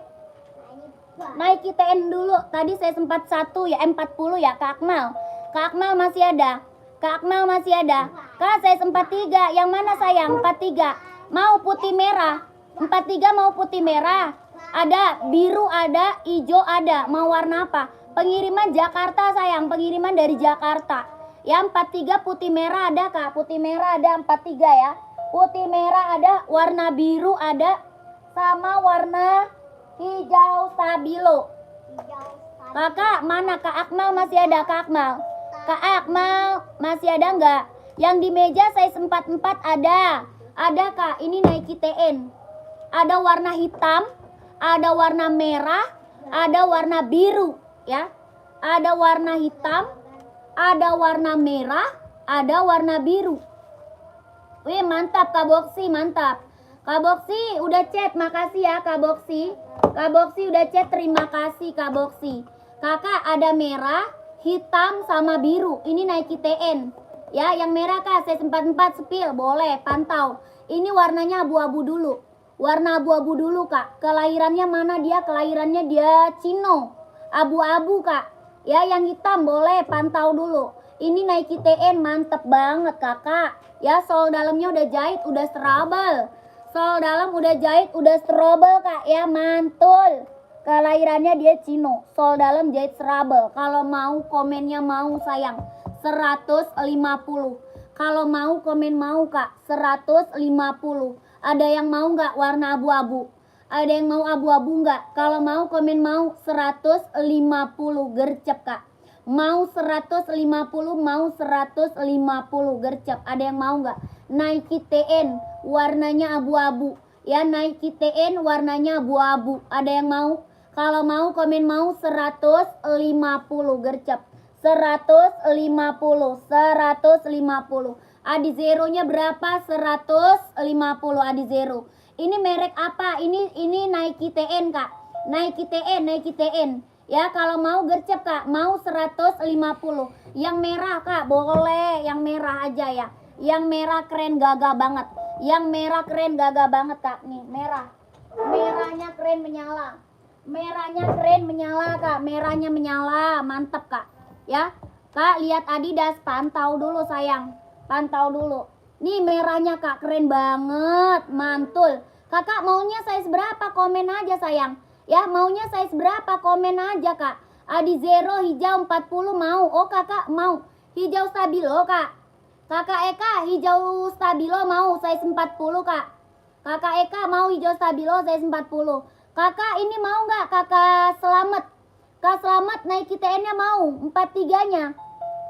Nike TN dulu. Tadi saya sempat 1 ya, 40 ya Kak Akmal. Kak Akmal masih ada. Kak Akmal masih ada. Kak saya sempat 3. Yang mana sayang? 43. Mau putih merah? 43 mau putih merah? Ada biru, ada hijau, ada. Mau warna apa? Pengiriman Jakarta sayang, pengiriman dari Jakarta. Ya 43 putih merah ada kak, putih merah ada 43 ya. Putih merah ada, warna biru ada, sama warna hijau stabilo. Kakak mana Kak Akmal masih ada Kak Akmal? Kak Akmal masih ada nggak? Yang di meja saya sempat 4 ada. Ada kak, ini Nike TN. Ada warna hitam, ada warna merah, ada warna biru ya. Ada warna hitam, ada warna merah, ada warna biru. Wih mantap Kak Boksi, mantap. Kak Boksi udah chat, makasih ya Kak Boksi. Kak Boksi udah chat, terima kasih Kak Boksi. Kakak ada merah, hitam sama biru. Ini Nike TN. Ya yang merah kak, saya 44 spill, boleh pantau. Ini warnanya abu-abu dulu. Warna abu-abu dulu kak. Kelahirannya mana dia? Kelahirannya dia Cino. Abu-abu kak. Ya yang hitam boleh pantau dulu. Ini Nike TN mantep banget kakak. Ya sol dalamnya udah jahit, udah strobel. Sol dalam udah jahit, udah strobel kak. Ya mantul. Kelahirannya dia Cino. Sol dalam jahit strobel. Kalau mau komennya mau sayang 150. Kalau mau komen mau kak 150. Ada yang mau nggak warna abu-abu? Ada yang mau abu-abu nggak? Kalau mau komen mau 150 gercep kak. Mau 150, mau 150 gercep. Ada yang mau nggak? Nike TN warnanya abu-abu. Ya Nike TN warnanya abu-abu. Ada yang mau? Kalau mau komen mau 150 gercep. 150. Adi zeronya berapa? 150 Adi zero. Ini merek apa? Ini Nike TN kak. Nike TN. Ya kalau mau gercep kak, mau 150. Yang merah kak, boleh yang merah aja ya. Yang merah keren gagah banget. Yang merah keren gagah banget kak. Nih merah. Merahnya keren menyala. Merahnya keren menyala kak. Merahnya menyala, mantep kak. Ya kak lihat Adidas, pantau dulu sayang. Pantau dulu. Nih merahnya kak, keren banget, mantul. Kakak maunya size berapa? Komen aja sayang. Ya maunya size berapa? Komen aja kak. Adi zero hijau 40 mau. Oh kakak mau hijau stabilo kak. Kakak Eka hijau stabilo mau size 40 kak. Kakak Eka mau hijau stabilo size 40. Kakak ini mau nggak kakak Selamat? Kak Selamat Nike TN-nya mau 43-nya.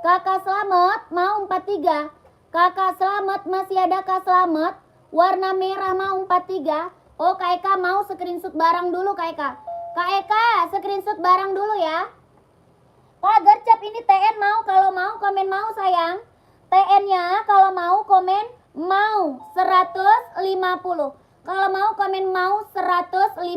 Kakak Selamat mau 43. Kakak Selamat masih ada Kak Selamat? Warna merah mau 43. Oh Kak Eka mau screenshot barang dulu Kak Eka. Kak Eka screenshot barang dulu ya. Kak gercep ini TN mau, kalau mau komen mau sayang. TN-nya kalau mau komen mau 150. Kalau mau komen mau 150.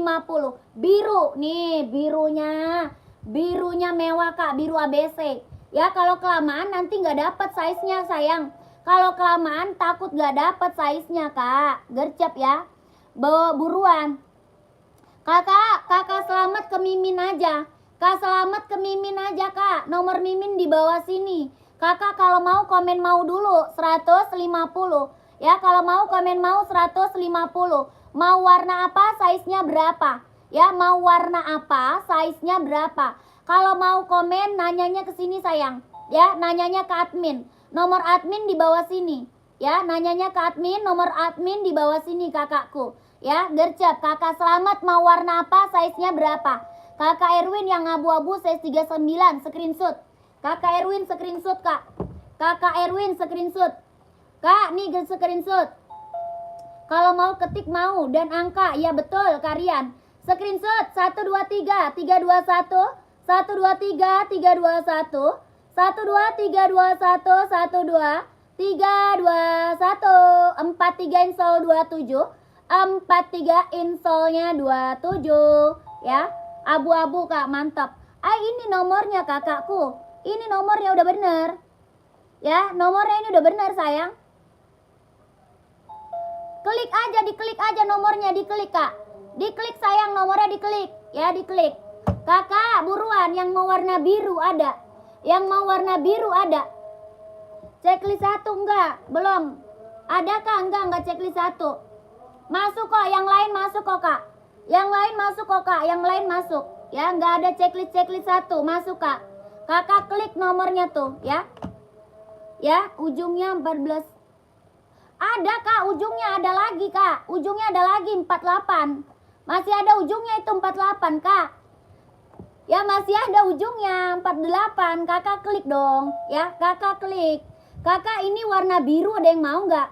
Biru nih birunya. Birunya mewah kak, biru ABC. Ya kalau kelamaan nanti nggak dapat size-nya sayang. Kalau kelamaan takut gak dapet size-nya kak. Gercep ya. Buruan. Kakak Selamat ke Mimin aja. Kak Selamat ke Mimin aja kak. Nomor Mimin di bawah sini. Kakak kalau mau komen mau dulu 150. Ya kalau mau komen mau 150. Mau warna apa? Size-nya berapa? Ya mau warna apa? Size-nya berapa? Kalau mau komen nanyanya ke sini sayang. Ya nanyanya ke admin. Nomor admin di bawah sini. Ya, nanyanya ke admin, nomor admin di bawah sini kakakku. Ya, gercep. Kakak Selamat mau warna apa? Size-nya berapa? Kakak Erwin yang abu-abu size 39, screenshot. Kakak Erwin screenshot, Kak. Kakak Erwin screenshot. Kak, nih screenshot. Kalau mau ketik mau dan angka. Ya betul Karian. Screenshot 123 321 123 321 12321 12 321 43 install 27 43 installnya 27 ya. Abu-abu Kak, mantap. Ini nomornya kakakku. Ini nomornya udah bener. Ya, nomornya ini udah bener sayang. Klik aja, diklik aja nomornya, diklik Kak. Diklik sayang, nomornya diklik. Ya, diklik. Kakak, buruan yang mau warna biru ada. Yang mau warna biru ada. Checklist 1 enggak? Belum. Ada Kak? Enggak checklist 1. Masuk kok, yang lain masuk kok Kak. Yang lain masuk kok Kak, yang lain masuk. Ya, enggak ada checklist 1. Masuk Kak. Kakak klik nomornya tuh, ya. Ya, ujungnya 14. Ada Kak, ujungnya ada lagi Kak. Ujungnya ada lagi 48. Masih ada ujungnya itu 48 Kak. Ya, masih ada ujungnya 48. Kakak klik dong, ya. Kakak klik. Kakak ini warna biru, ada yang mau nggak?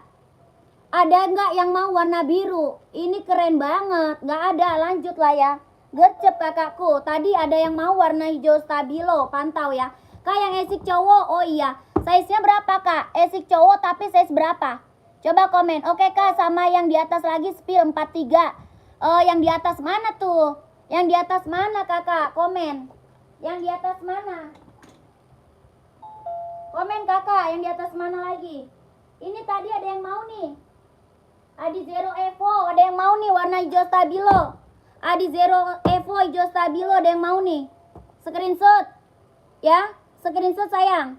Ada nggak yang mau warna biru? Ini keren banget. Nggak ada, lanjut lah ya. Gercep kakakku. Tadi ada yang mau warna hijau stabilo. Pantau ya. Kak yang esik cowok, oh iya. Size-nya berapa Kak? Esik cowok tapi size berapa? Coba komen. Oke Kak, sama yang di atas lagi spill 43. Yang di atas mana tuh? Yang di atas mana kakak? Komen. Yang di atas mana? Komen kakak, yang di atas mana lagi? Ini tadi ada yang mau nih. Adi Zero Evo, ada yang mau nih warna hijau stabilo. Adi Zero Evo hijau stabilo, ada yang mau nih. Screenshot. Ya, screenshot sayang.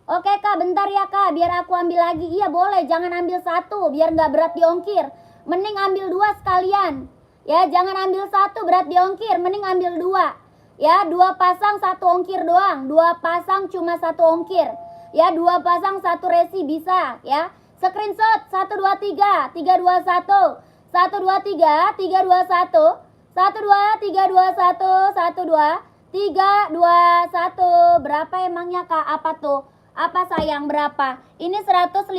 Oke Kak, bentar ya Kak, biar aku ambil lagi. Iya boleh, jangan ambil 1, biar nggak berat di ongkir. Mending ambil 2 sekalian. Ya, jangan ambil 1 berat di ongkir, mending ambil 2. Ya, 2 pasang 1 ongkir doang. 2 pasang cuma 1 ongkir. Ya, 2 pasang 1 resi bisa ya. Screenshot 123 321 123 321 12321 12321. Berapa emangnya Kak? Apa tuh? Apa sayang berapa? Ini 150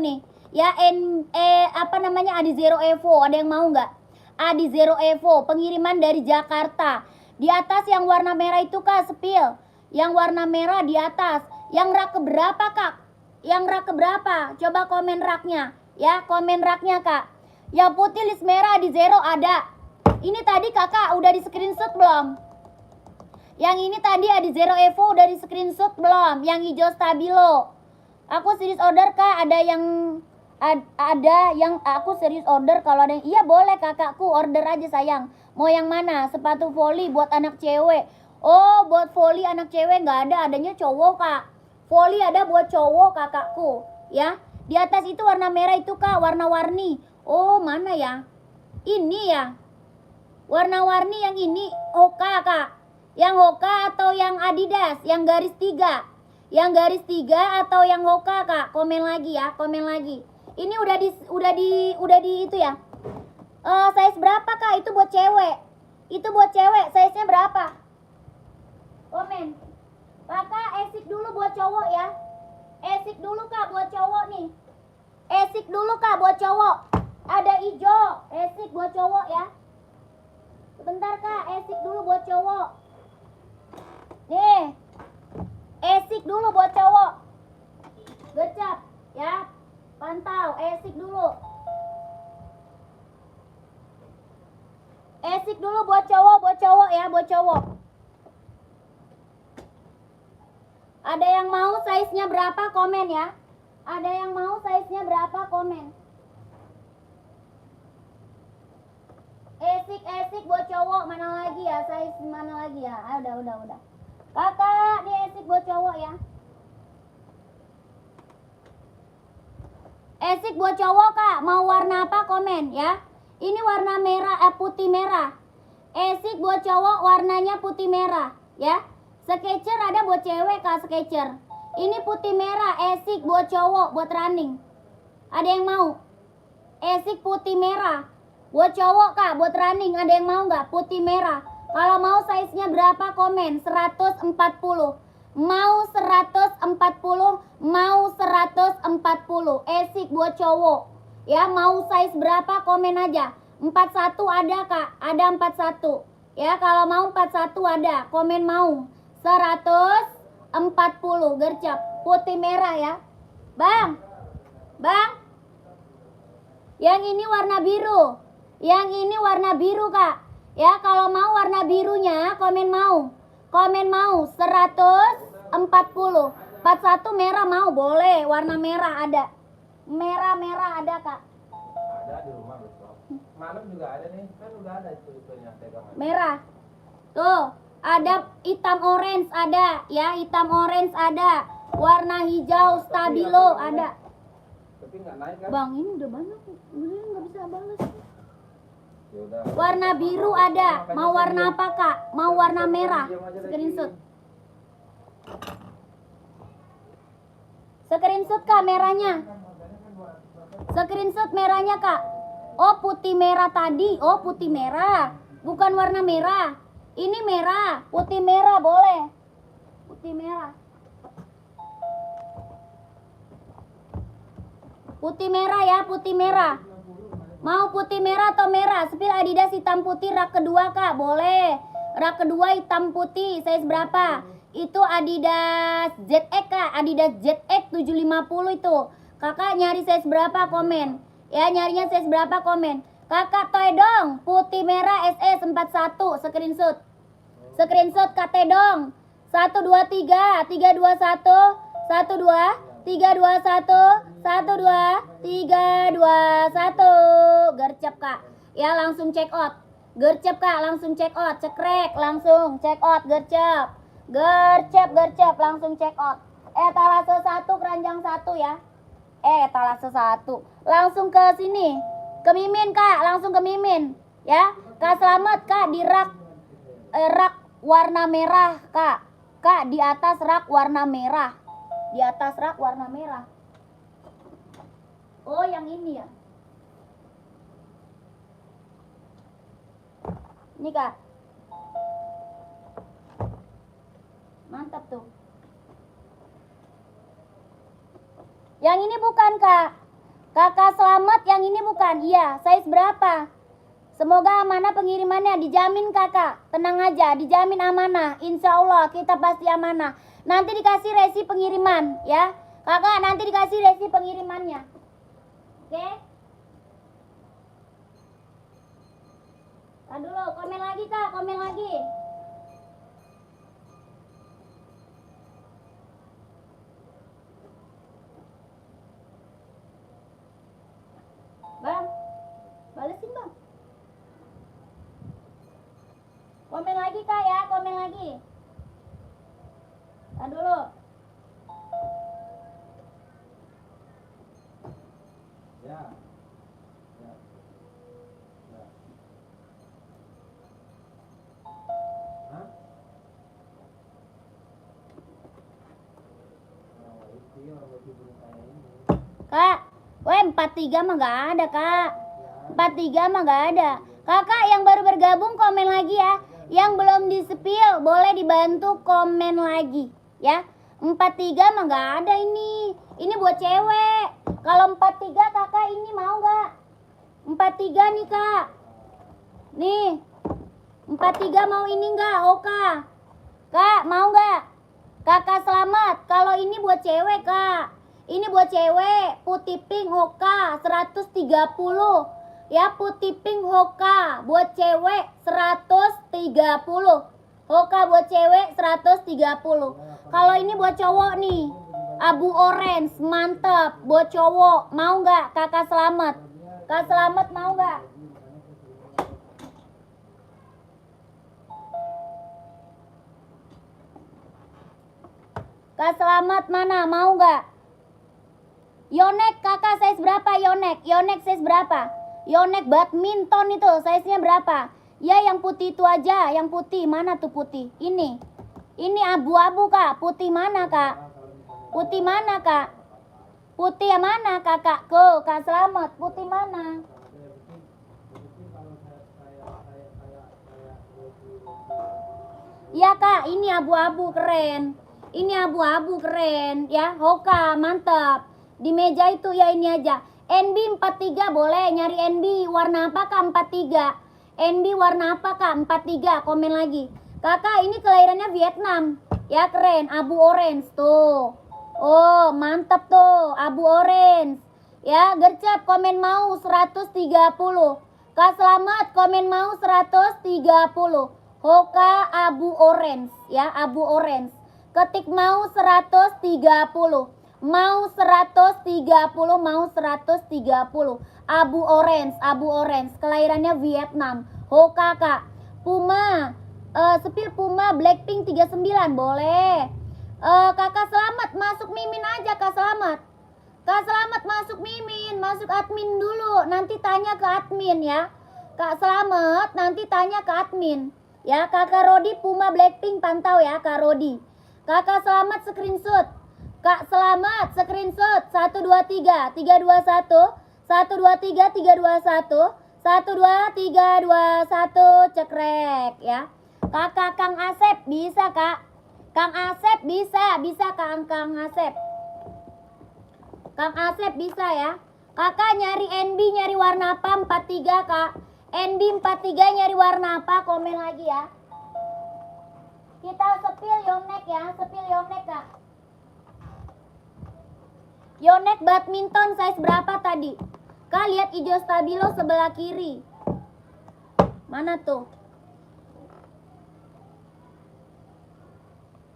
nih. Ya, apa namanya? Adi Zero Evo, ada yang mau nggak? Adi Zero Evo, pengiriman dari Jakarta. Di atas yang warna merah itu Kak, spill. Yang warna merah di atas. Yang rak keberapa Kak? Yang rak keberapa? Coba komen raknya. Ya, komen raknya Kak. Yang putih list merah di Zero ada. Ini tadi kakak udah di screenshot belum? Yang ini tadi ada Zero Evo udah di screenshot belum? Yang hijau stabilo. Aku serius order Kak, ada yang aku serius order. Kalau ada yang iya boleh kakakku, order aja sayang. Mau yang mana? Sepatu volley buat anak cewek. Oh, buat volley anak cewek nggak ada, adanya cowok Kak. Volley ada buat cowok kakakku, ya. Di atas itu warna merah itu Kak, warna-warni. Oh, mana ya? Ini ya. Warna-warni yang ini Hoka Kak. Yang Hoka atau yang Adidas, yang garis 3. Yang garis 3 atau yang Hoka Kak. Komen lagi ya, komen lagi. Ini udah di itu ya. Size berapa Kak? Itu buat cewek. Itu buat cewek, size-nya berapa? Komen. Kakak esik dulu buat cowok ya. Esik dulu Kak buat cowok nih. Esik dulu Kak buat cowok. Ada hijau, esik buat cowok ya. Sebentar Kak, esik dulu buat cowok. Nih. Esik dulu buat cowok. Gercep ya. Pantau, esik dulu. Esik dulu buat cowok ya, buat cowok. Ada yang mau size-nya berapa? Komen ya. Ada yang mau size-nya berapa? Komen. Esik buat cowok, mana lagi ya? Size mana lagi ya? Udah. Kakak, nih esik buat cowok ya. Esik buat cowok Kak, mau warna apa? Komen ya. Ini warna merah, putih merah. Esik buat cowok, warnanya putih merah ya. Sketcher ada buat cewek Kak, Sketcher. Ini putih merah, esik buat cowok, buat running. Ada yang mau? Esik putih merah. Buat cowok Kak, buat running. Ada yang mau nggak? Putih merah. Kalau mau size-nya berapa? Komen. 140. Mau 140. Mau 140. Esik buat cowok. Ya, mau size berapa komen aja. 41 ada Kak, ada 41. Ya, kalau mau 41 ada, komen mau. 140 gercep, putih merah ya. Bang. Bang. Yang ini warna biru. Yang ini warna biru Kak. Ya, kalau mau warna birunya komen mau. Komen mau 140. 41 merah mau, boleh. Warna merah ada. Merah ada Kak. Ada di rumah besok. Malam juga ada nih, kan udah ada itu-itunya pegangan. Merah. Tuh, ada hitam orange ada, ya, hitam orange ada. Warna hijau stabilo ada. Tapi nggak naik kan? Bang, ini udah banyak. Ini nggak bisa balas. Ya udah. Warna biru ada. Mau warna apa Kak? Mau warna merah. Screenshot. Screenshot Kak merahnya. Screenshot merahnya Kak. Oh, putih merah tadi. Oh, putih merah. Bukan warna merah. Ini merah. Putih merah boleh. Putih merah. Putih merah ya, putih merah. Mau putih merah atau merah? Sepil Adidas hitam putih rak kedua Kak, boleh. Rak kedua hitam putih, size berapa? Itu Adidas ZX Kak, Adidas ZX 750 itu. Kakak nyari size berapa komen? Ya, nyarinya size berapa komen? Kakak toy dong, putih merah SS 41, screenshot. Screenshot Kak dong. 1 2 3 3 2 1 1 2 3 2 1 1 2 3 2 1. Gercep Kak. Ya, langsung check out. Gercep Kak, langsung check out. Cekrek, langsung check out gercep. Gercep langsung check out. Etalase 1 keranjang 1 ya. Etalase 1. Langsung ke sini. Ke Mimin Kak, langsung ke Mimin. Ya. Kak Slamet Kak di rak warna merah Kak. Kak di atas rak warna merah. Di atas rak warna merah. Oh, yang ini ya. Ini Kak. Mantap tuh. Yang ini bukan Kak. Kakak Selamat yang ini bukan. Iya, size berapa? Semoga amanah pengirimannya, dijamin Kakak. Tenang aja, dijamin amanah. Insya Allah kita pasti amanah. Nanti dikasih resi pengiriman ya. Kakak nanti dikasih resi pengirimannya. Oke? Tahan dulu, komen lagi Kak, komen lagi. Bang, balesin Bang. Komen lagi Kak ya, komen lagi. Tahan dulu. Ya. Ya. Ya. Hah? Oh, itu ya baju burung kayak ini. Kak, 43 mah nggak ada Kak. 43 mah nggak ada. Kakak yang baru bergabung komen lagi ya. Yang belum di-spill boleh dibantu komen lagi ya. 43 mah nggak ada ini. Ini buat cewek. Kalau 43 kakak ini mau nggak? 43 nih Kak. Nih. 43 mau ini nggak? Oka. Kak mau nggak? Kakak Selamat. Kalau ini buat cewek Kak. Ini buat cewek. Putih pink Hoka 130. Ya, putih pink Hoka buat cewek 130. Hoka buat cewek 130. Kalau ini buat cowok nih, abu orange, mantep. Buat cowok, mau nggak Kakak Selamat? Kak Selamat mau nggak? Kak Selamat mana? Mau nggak? Yonek kakak size berapa Yonek? Yonek size berapa? Yonek badminton itu size-nya berapa? Ya yang putih itu aja, yang putih. Mana tuh putih? Ini. Ini abu-abu Kak. Putih mana Kak? Putih mana Kak? Putih yang mana kakakku? Kak Selamat, putih mana? Ya Kak, ini abu-abu keren. Ini abu-abu keren ya. Hoka, mantap. Di meja itu ya ini aja. NB 43 boleh. Nyari NB warna apa kak? 43. NB warna apa kak? 43. Komen lagi. Kakak ini kelahirannya Vietnam. Ya keren. Abu orange tuh. Oh mantap tuh. Abu orange. Ya gercep komen mau 130. Kak Selamat komen mau 130. Hoka abu orange. Ya abu orange. Ketik mau 130. Mau 130. Mau 130. Abu orange. Kelahirannya Vietnam. Hoka kak. Puma. Sepil Puma Blackpink 39 boleh. Kakak Selamat masuk Mimin aja Kak Selamat. Kak Selamat masuk Mimin, masuk admin dulu. Nanti tanya ke admin ya. Kak Selamat nanti tanya ke admin. Ya, Kakak Rodi Puma Blackpink pantau ya Kak Rodi. Kakak Selamat screenshot. Kak Selamat screenshot 123 321 123 321 12321 cekrek ya. Kakak Kang Asep bisa kak. Kang Asep bisa Kang Asep. Kang Asep bisa ya. Kakak nyari NB nyari warna apa? 43 kak. NB 43 nyari warna apa? Komen lagi ya. Kita sepil Yonek ya. Sepil Yonek kak. Yonek badminton size berapa tadi? Kak lihat hijau stabilo sebelah kiri. Mana tuh?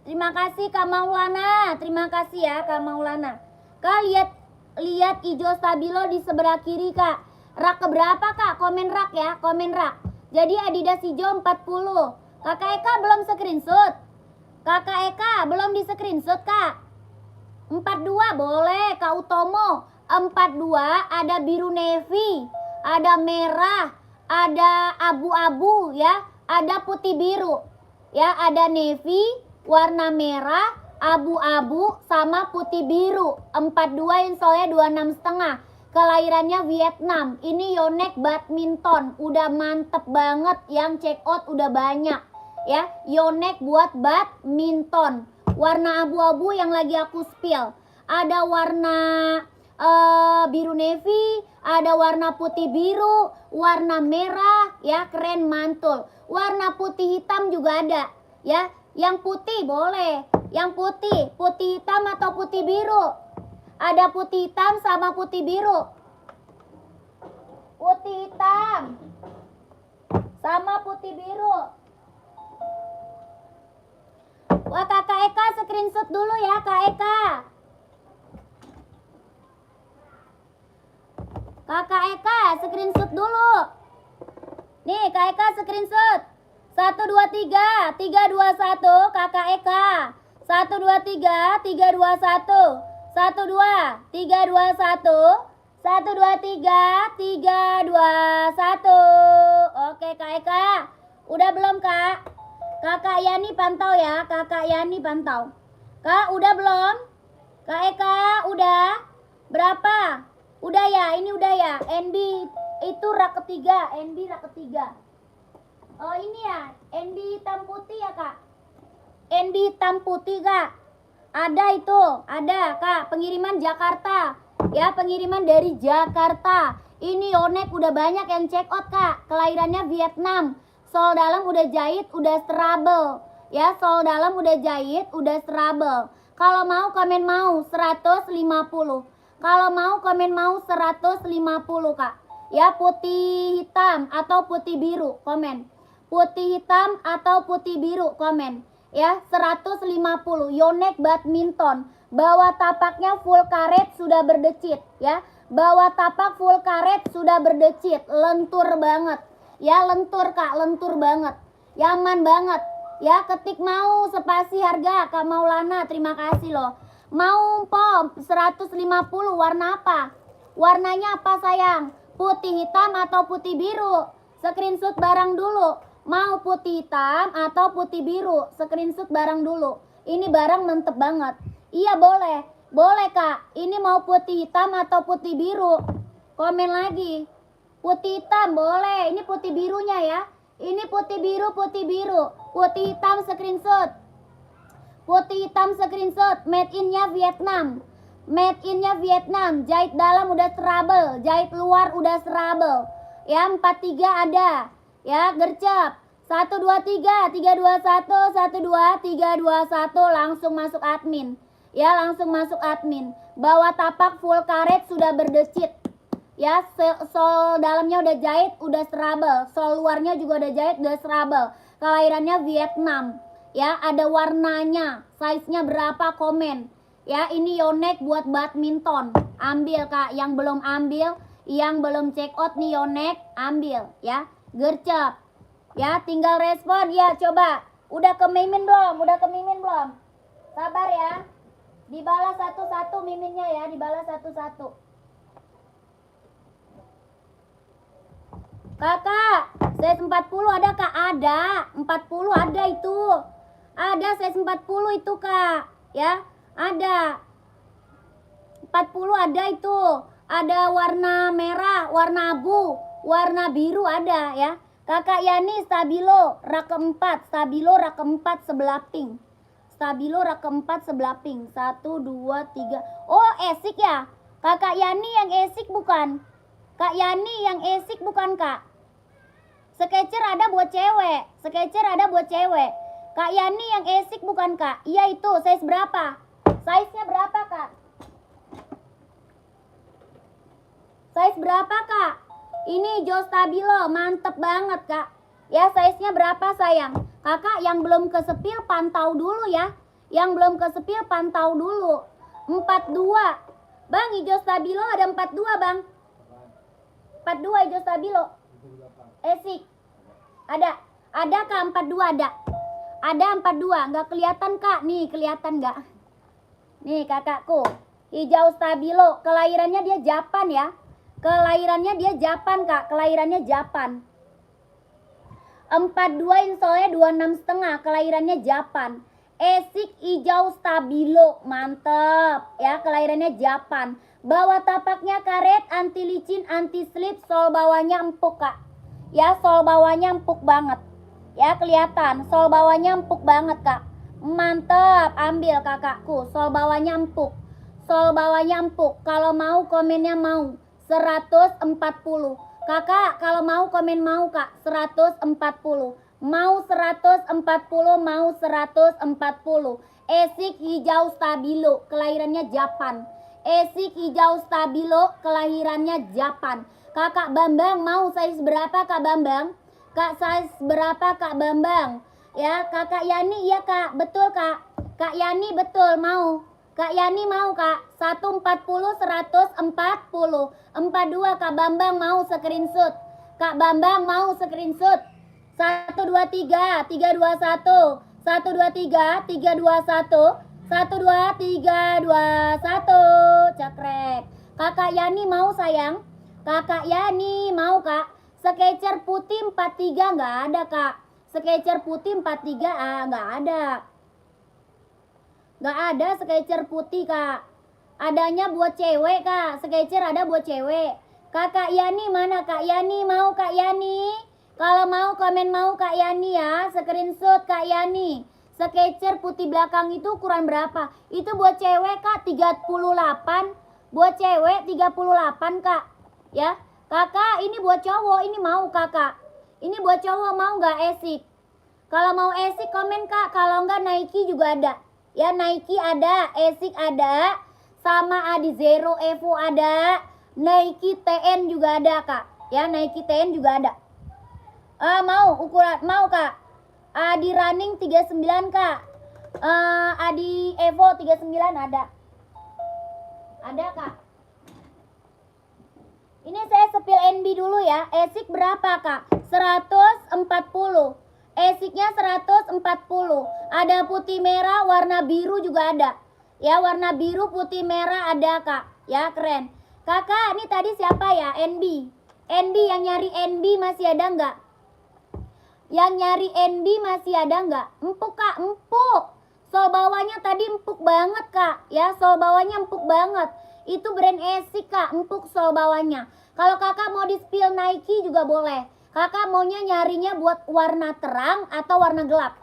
Terima kasih Kak Maulana. Terima kasih ya Kak Maulana. Kak lihat hijau stabilo di sebelah kiri kak. Rak keberapa kak? Komen rak ya. Komen rak. Jadi Adidas hijau 40. Kakak Eka belum screenshot. Kakak Eka belum di screenshot kak. 42 boleh Kak Utomo. 42 ada biru navy. Ada merah. Ada abu-abu ya. Ada putih biru. Ya ada navy. Warna merah, abu-abu, sama putih biru. 42 insolnya 26,5. Kelahirannya Vietnam. Ini Yonek badminton. Udah mantep banget. Yang check out udah banyak. Ya, Yonek buat badminton. Warna abu-abu yang lagi aku spill. Ada warna biru navy, ada warna putih biru, warna merah, ya keren mantul. Warna putih hitam juga ada, ya. Yang putih boleh. Yang putih hitam atau putih biru. Ada putih hitam sama putih biru. Putih hitam sama putih biru. Wah Kakak Eka screenshot dulu ya Kak Eka. Kakak Eka screenshot dulu. Nih Kak Eka screenshot. 123 321 Kakak Eka. 123 321 12 321 123 321. Oke Kak Eka. Udah belum Kak? Kakak Yani pantau ya. Kakak Yani pantau. Kak udah belum? Kak Eka udah? Berapa? Udah ya, ini udah ya. NB itu rak ketiga. NB rak ketiga. Oh ini ya, NB hitam putih ya kak. NB hitam putih kak. Ada itu, ada kak. Pengiriman Jakarta. Ya pengiriman dari Jakarta. Ini Yonek udah banyak yang check out kak. Kelahirannya Vietnam. Sol dalam udah jahit, udah strabel. Ya sol dalam udah jahit, udah strabel. Kalau mau komen mau 150. Kalau mau komen mau 150 kak. Ya putih hitam atau putih biru komen. Putih hitam atau putih biru komen. Ya 150. Yonek badminton. Bawah tapaknya full karet sudah berdecit. Ya bawah tapak full karet sudah berdecit. Lentur banget. Ya lentur kak, lentur banget. Nyaman banget. Ya ketik mau spasi harga Kak Maulana. Terima kasih loh. Mau pom 150 warna apa? Warnanya apa sayang? Putih hitam atau putih biru? Screenshot barang dulu. Mau putih hitam atau putih biru? Screenshot barang dulu. Ini barang mantep banget. Iya boleh. Boleh kak. Ini mau putih hitam atau putih biru? Komen lagi. Putih hitam boleh. Ini putih birunya ya. Ini putih biru, putih biru. Putih hitam screenshot. Putih hitam screenshot. Made in-nya Vietnam. Made in-nya Vietnam, jahit dalam udah trouble, jahit luar udah trouble. Ya, 43 ada. Ya, gercep. 1 2 3 3 2 1 1 2 3 2 1 langsung masuk admin. Ya, langsung masuk admin. Bawah tapak full karet sudah berdecit. Ya, sol dalamnya udah jahit, udah trouble. Sol luarnya juga udah jahit, udah trouble. Kelahirannya Vietnam. Ya, ada warnanya. Size-nya berapa? Komen. Ya, ini Yonex buat badminton. Ambil Kak, yang belum ambil, yang belum check out nih Yonex, ambil ya. Gercep. Ya, tinggal respon ya, coba. Udah ke Mimin belum? Udah ke Mimin belum? Sabar ya. Dibalas satu-satu Miminnya ya, dibalas satu-satu. Kakak, size 40 ada Kak? Ada. 40 ada itu. Ada size 40 itu Kak. Ya. Ada 40 ada itu. Ada warna merah, warna abu, warna biru ada ya. Kakak Yani stabilo rak keempat, stabilo rak keempat sebelah pink. Stabilo rak keempat sebelah pink. 1 2 3. Oh, esik ya. Kakak Yani yang esik bukan? Kak Yani yang esik bukan Kak? Sketcher ada buat cewek. Sketcher ada buat cewek. Kak Yani yang esik bukan Kak? Iya itu, size berapa? Size-nya berapa Kak? Size berapa Kak? Ini Jo Stabilo, mantep banget Kak. Ya, size-nya berapa sayang? Kakak yang belum kesepil pantau dulu ya. Yang belum kesepil pantau dulu. 42. Bang, hijau stabilo ada 42 Bang. 42 hijau stabilo. Esik. Ada Kak 42 ada. Ada 42, nggak kelihatan Kak. Nih, kelihatan nggak? Nih kakakku, hijau stabilo, kelahirannya dia Japan ya. Kelahirannya dia Japan Kak, kelahirannya Japan. 42 insolnya 26,5, kelahirannya Japan. Esik hijau stabilo, mantep ya, kelahirannya Japan. Bawah tapaknya karet, anti licin, anti slip, sol bawahnya empuk Kak. Ya, sol bawahnya empuk banget. Ya, kelihatan, sol bawahnya empuk banget Kak. Mantep, ambil kakakku. Sol bawahnya empuk. Sol bawahnya empuk. Kalau mau komennya mau 140. Kakak kalau mau komen mau Kak 140. Mau 140, mau 140. Esik hijau stabilo, kelahirannya Japan. Esik hijau stabilo, kelahirannya Japan. Kakak Bambang mau size berapa Kak Bambang? Kak size berapa Kak Bambang? Ya, Kakak Yani, iya Kak, betul Kak. Kak Yani betul, mau. Kak Yani mau Kak, 140, 140. 42 Kak Bambang mau screenshot. Kak Bambang mau screenshot. 1 2 3 3 2 1. 1 2 3 3 2 1. 1 2 3 2 1. Cekrek. Kakak Yani mau sayang? Kakak Yani mau Kak? Sketcher putih 43 nggak ada Kak. Sketcher putih 43 nggak ada. Nggak ada sketcher putih Kak. Adanya buat cewek Kak. Sketcher ada buat cewek. Kakak Yani mana Kak Yani? Mau Kak Yani? Kalau mau komen mau Kak Yani ya. Screenshot Kak Yani. Sketcher putih belakang itu ukuran berapa? Itu buat cewek Kak 38. Buat cewek 38 Kak. Ya. Kakak ini buat cowok. Ini mau Kakak. Ini buat cowok mau nggak esik? Kalau mau esik komen Kak. Kalau nggak Nike juga ada. Ya, Nike ada, esik ada, sama Adizero Evo ada, Nike TN juga ada Kak. Ya, Nike TN juga ada. Mau ukuran mau Kak. Adi Running 39 Kak. Adi Evo 39 ada. Ada Kak. Ini saya sepil NB dulu ya. Esik berapa Kak? 140. Esiknya 140. Ada putih merah, warna biru juga ada. Ya, warna biru, putih merah ada Kak. Ya, keren. Kakak, ini tadi siapa ya? NB. NB yang nyari NB masih ada nggak? Yang nyari NB masih ada nggak? Empuk Kak, empuk. Sol bawahnya tadi empuk banget Kak. Ya, sol bawahnya empuk banget. Itu brand esik Kak, empuk sol bawahnya. Kalau kakak mau di spill Nike juga boleh. Kakak maunya nyarinya buat warna terang atau warna gelap?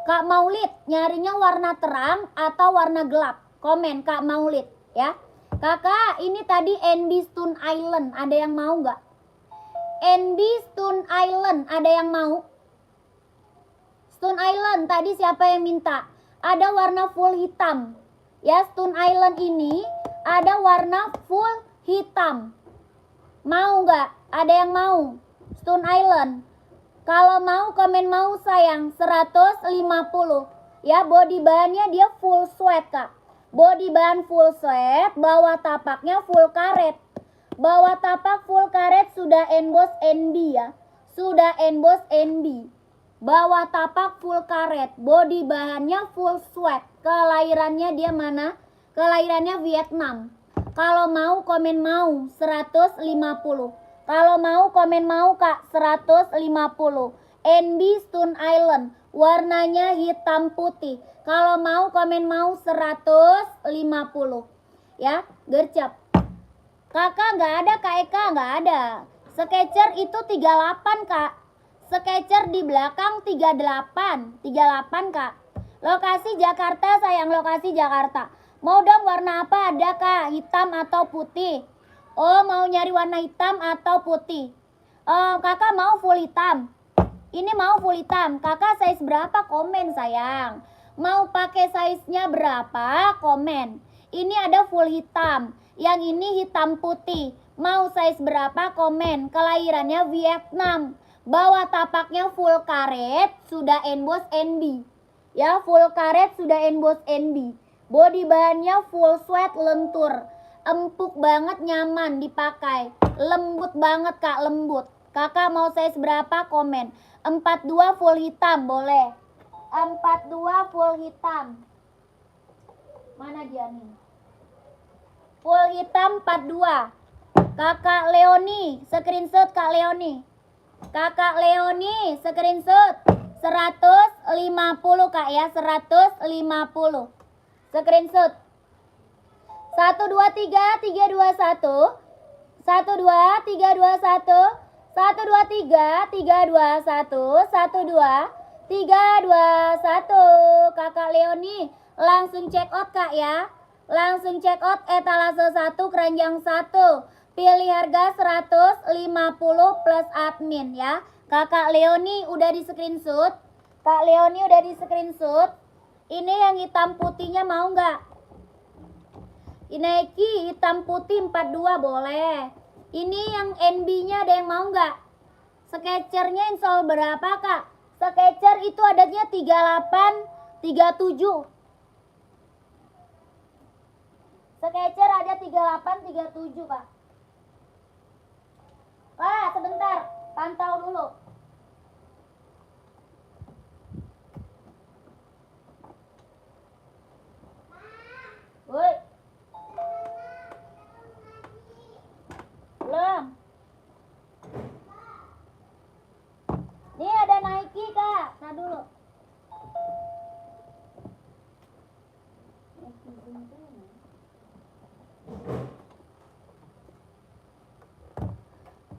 Kak Maulid nyarinya warna terang atau warna gelap? Komen Kak Maulid ya. Kakak, ini tadi NB Stone Island, ada yang mau nggak? NB Stone Island, ada yang mau? Stone Island, tadi siapa yang minta? Ada warna full hitam. Ya, Stone Island ini ada warna full hitam. Mau nggak? Ada yang mau? Stone Island. Kalau mau, komen mau sayang, 150. Ya, body bahannya dia full sweat, Kak. Body bahan full sweat, bawah tapaknya full karet. Bawah tapak full karet sudah emboss NB ya. Sudah emboss NB. Bawah tapak full karet, body bahannya full sweat. Kelahirannya dia mana? Kelahirannya Vietnam. Kalau mau komen mau 150. Kalau mau komen mau Kak 150. NB Stone Island, warnanya hitam putih. Kalau mau komen mau 150. Ya, gercep. Kakak nggak ada, Kak Eka nggak ada. Sketcher itu 38 Kak. Sketcher di belakang 38. 38 Kak. Lokasi Jakarta sayang, lokasi Jakarta. Mau dong warna apa ada Kak? Hitam atau putih? Oh, mau nyari warna hitam atau putih? Kakak mau full hitam. Ini mau full hitam. Kakak size berapa? Komen sayang. Mau pakai size-nya berapa? Komen. Ini ada full hitam. Yang ini hitam putih. Mau size berapa? Komen. Kelahirannya Vietnam. Bawah tapaknya full karet, sudah emboss NB. Ya, full karet sudah emboss NB. Body bahannya full sweat lentur. Empuk banget, nyaman dipakai. Lembut banget Kak, lembut. Kakak mau size berapa? Komen. 42 full hitam boleh. 42 full hitam. Mana dia nih? Full hitam 42. Kakak Leoni, screenshot Kak Leoni. Kakak Leoni, screenshot 150 Kak ya, 150. Screenshot. 1 2 3 3 2 1. 1 2 3 2 1. 1 2 3 3 2 1. 1 2 3 2 1. Kakak Leoni langsung check out Kak ya. Langsung check out etalase 1 keranjang 1. Pilih harga 150 plus admin ya. Kakak Leoni udah di screenshot. Kak Leoni udah di screenshot. Ini yang hitam putihnya mau nggak? Nike hitam putih 42 boleh. Ini yang NB-nya ada yang mau nggak? Sketchernya insole berapa Kak? Sketcher itu adanya 38, 37. Sketcher ada 38, 37 Kak. Kak, sebentar. Pantau dulu. Woi. Belum. Nih ada Nike Kak. Nah dulu.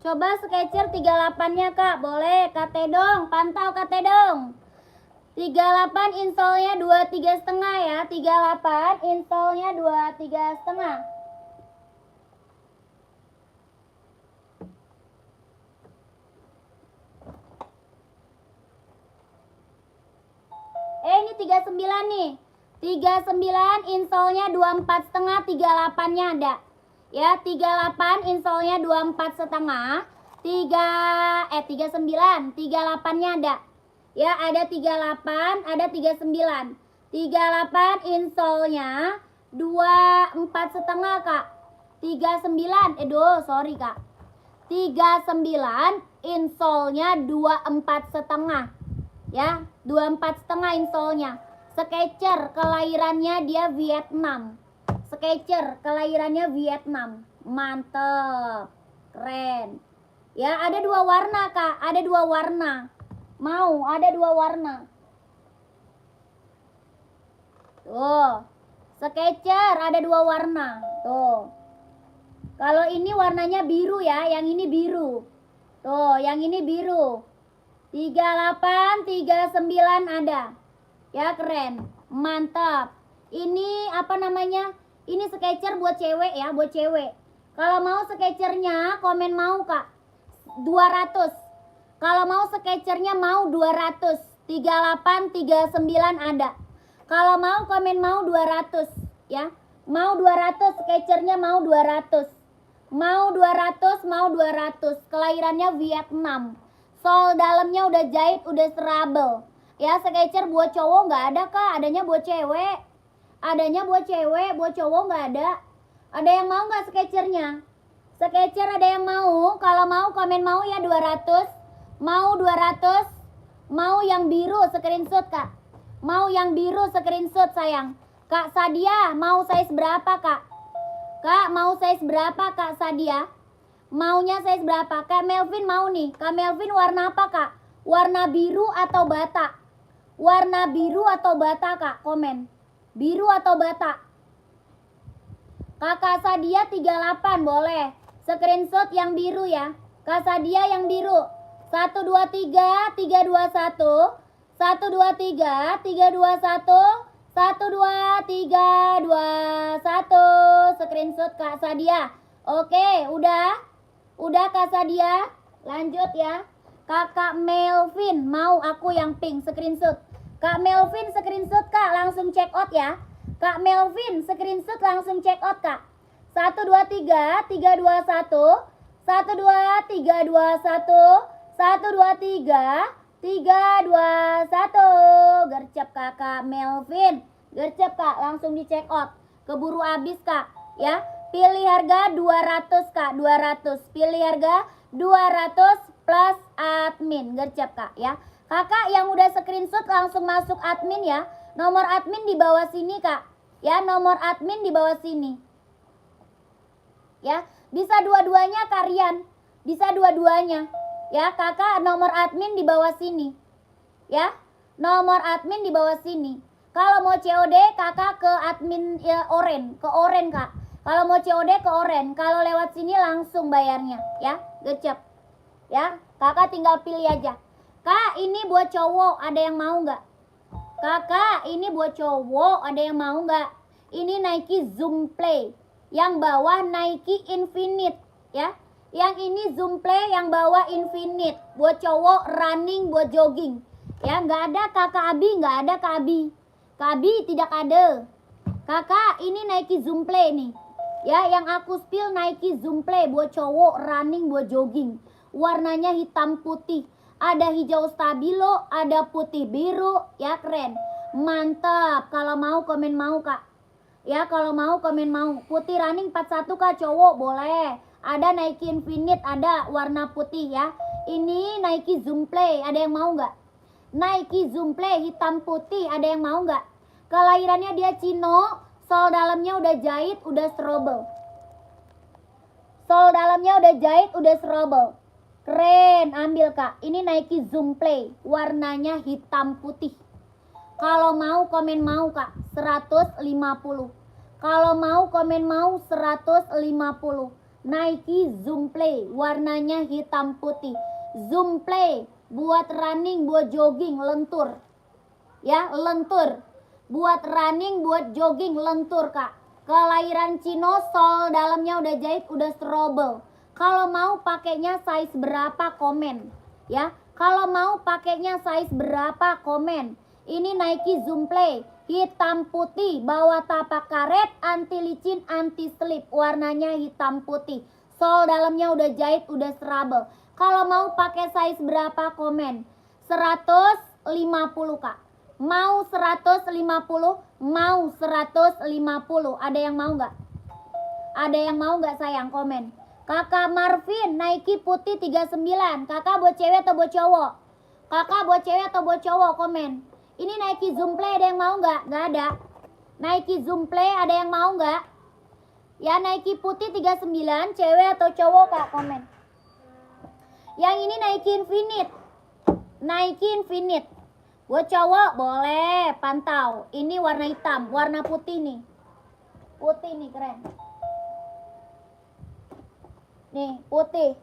Coba Sketcher 38-nya Kak, boleh. Kate dong, pantau Kate dong. 38 insole-nya 23,5 ya. 38 insole-nya 23,5. Ini 39 nih. 39 insole-nya 24,5, 38-nya ada. Ya, 38 insole-nya 24,5. 39, 38-nya ada. Ya, ada 38, ada 39. 38 insole-nya 24,5 Kak. 39, sorry Kak. 39 insole-nya 24,5. Ya, 24,5 insole-nya. Sketcher kelahirannya dia Vietnam. Sketcher kelahirannya Vietnam. Mantep. Keren. Ya, ada 2 warna Kak. Ada 2 warna. Mau, ada 2 warna. Tuh. Sketcher ada 2 warna. Tuh. Kalau ini warnanya biru ya, yang ini biru. Tuh, yang ini biru. 38, 39 ada. Ya, keren. Mantap. Ini apa namanya? Ini Skechers buat cewek ya, buat cewek. Kalau mau Skechersnya komen mau Kak. 200. Kalau mau Skechersnya mau 200. 38, 39 ada. Kalau mau komen mau 200 ya. Mau 200 Skechersnya mau 200. Mau 200, mau 200. Kelahirannya Vietnam. Sol dalamnya udah jahit, udah serabel. Ya, Skechers buat cowok nggak ada Kak, adanya buat cewek. Adanya buat cewek, buat cowok nggak ada. Ada yang mau nggak Skechersnya? Skechers ada yang mau? Kalau mau komen mau ya 200. Mau 200. Mau yang biru screenshot Kak. Mau yang biru screenshot sayang. Kak Sadia mau size berapa Kak? Kak mau size berapa Kak Sadia? Maunya size berapa? Kak Melvin mau nih. Kak Melvin warna apa Kak? Warna biru atau bata? Warna biru atau bata Kak? Komen. Biru atau bata? Kakak Sadia 38 boleh. Screenshot yang biru ya. Kak Sadia yang biru. 123 321. 123 321. 12321. Screenshot Kak Sadia. Oke, udah. Udah Kak Sadia. Lanjut ya. Kakak Melvin mau aku yang pink screenshot. Kak Melvin screenshot Kak, langsung check out ya. Kak Melvin screenshot langsung check out Kak. 123 321. 12321. 123 321. Gercep Kakak Melvin. Gercep Kak, langsung di check out. Keburu habis Kak ya. Pilih harga 200 Kak, 200. Pilih harga 200 plus admin. Gercep Kak ya. Kakak yang udah screenshot langsung masuk admin ya. Nomor admin di bawah sini Kak. Ya, nomor admin di bawah sini. Ya, bisa dua-duanya Karian. Bisa dua-duanya. Ya, Kakak nomor admin di bawah sini. Ya, nomor admin di bawah sini. Kalau mau COD Kakak ke admin ya, Oren, ke Oren Kak. Kalau mau COD ke Oren, kalau lewat sini langsung bayarnya ya. Gecep. Ya, Kakak tinggal pilih aja. Kak, ini buat cowok, ada yang mau nggak? Kakak, ini buat cowok, ada yang mau nggak? Ini Nike Zoom Play. Yang bawah Nike Infinite, ya. Yang ini Zoom Play, yang bawah Infinite. Buat cowok, running, buat jogging. Ya, nggak ada Kakak Abi, nggak ada Kak Abi. Kak Abi tidak ada. Kakak, ini Nike Zoom Play nih. Ya, yang aku spill Nike Zoom Play buat cowok, running, buat jogging. Warnanya hitam putih. Ada hijau stabilo, ada putih biru, ya keren. Mantap. Kalau mau komen mau Kak. Ya, kalau mau komen mau. Putih running 41 Kak, cowok boleh. Ada Nike Infinite, ada warna putih ya. Ini Nike Zoom Play, ada yang mau nggak? Nike Zoom Play hitam putih, ada yang mau nggak? Kelahirannya dia Cino, sol dalamnya udah jahit, udah strobel. Sol dalamnya udah jahit, udah strobel. Keren, ambil Kak. Ini Nike Zoom Play, warnanya hitam putih. Kalau mau komen mau Kak, 150. Kalau mau komen mau 150. Nike Zoom Play, warnanya hitam putih. Zoom Play buat running, buat jogging, lentur. Ya, lentur. Buat running, buat jogging, lentur Kak. Kelahiran Cino, sol dalamnya udah jahit, udah strobel. Kalau mau pakainya size berapa komen ya. Kalau mau pakainya size berapa komen. Ini Nike Zoom Play hitam putih, bawah tapak karet, anti licin, anti slip. Warnanya hitam putih. Sol dalamnya udah jahit, udah serabel. Kalau mau pakai size berapa komen. 150 Kak. Mau 150, mau 150. Ada yang mau nggak? Ada yang mau nggak sayang komen? Kakak Marvin, Nike putih 39. Kakak buat cewek atau buat cowok? Kakak buat cewek atau buat cowok? Komen. Ini Nike Zoom Play, ada yang mau nggak? Nggak ada. Nike Zoom Play, ada yang mau nggak? Ya, Nike putih 39, cewek atau cowok Kak? Komen. Yang ini Nike Infinite. Nike Infinite. Buat cowok boleh, pantau. Ini warna hitam, warna putih nih. Putih nih, keren. Nih, putih.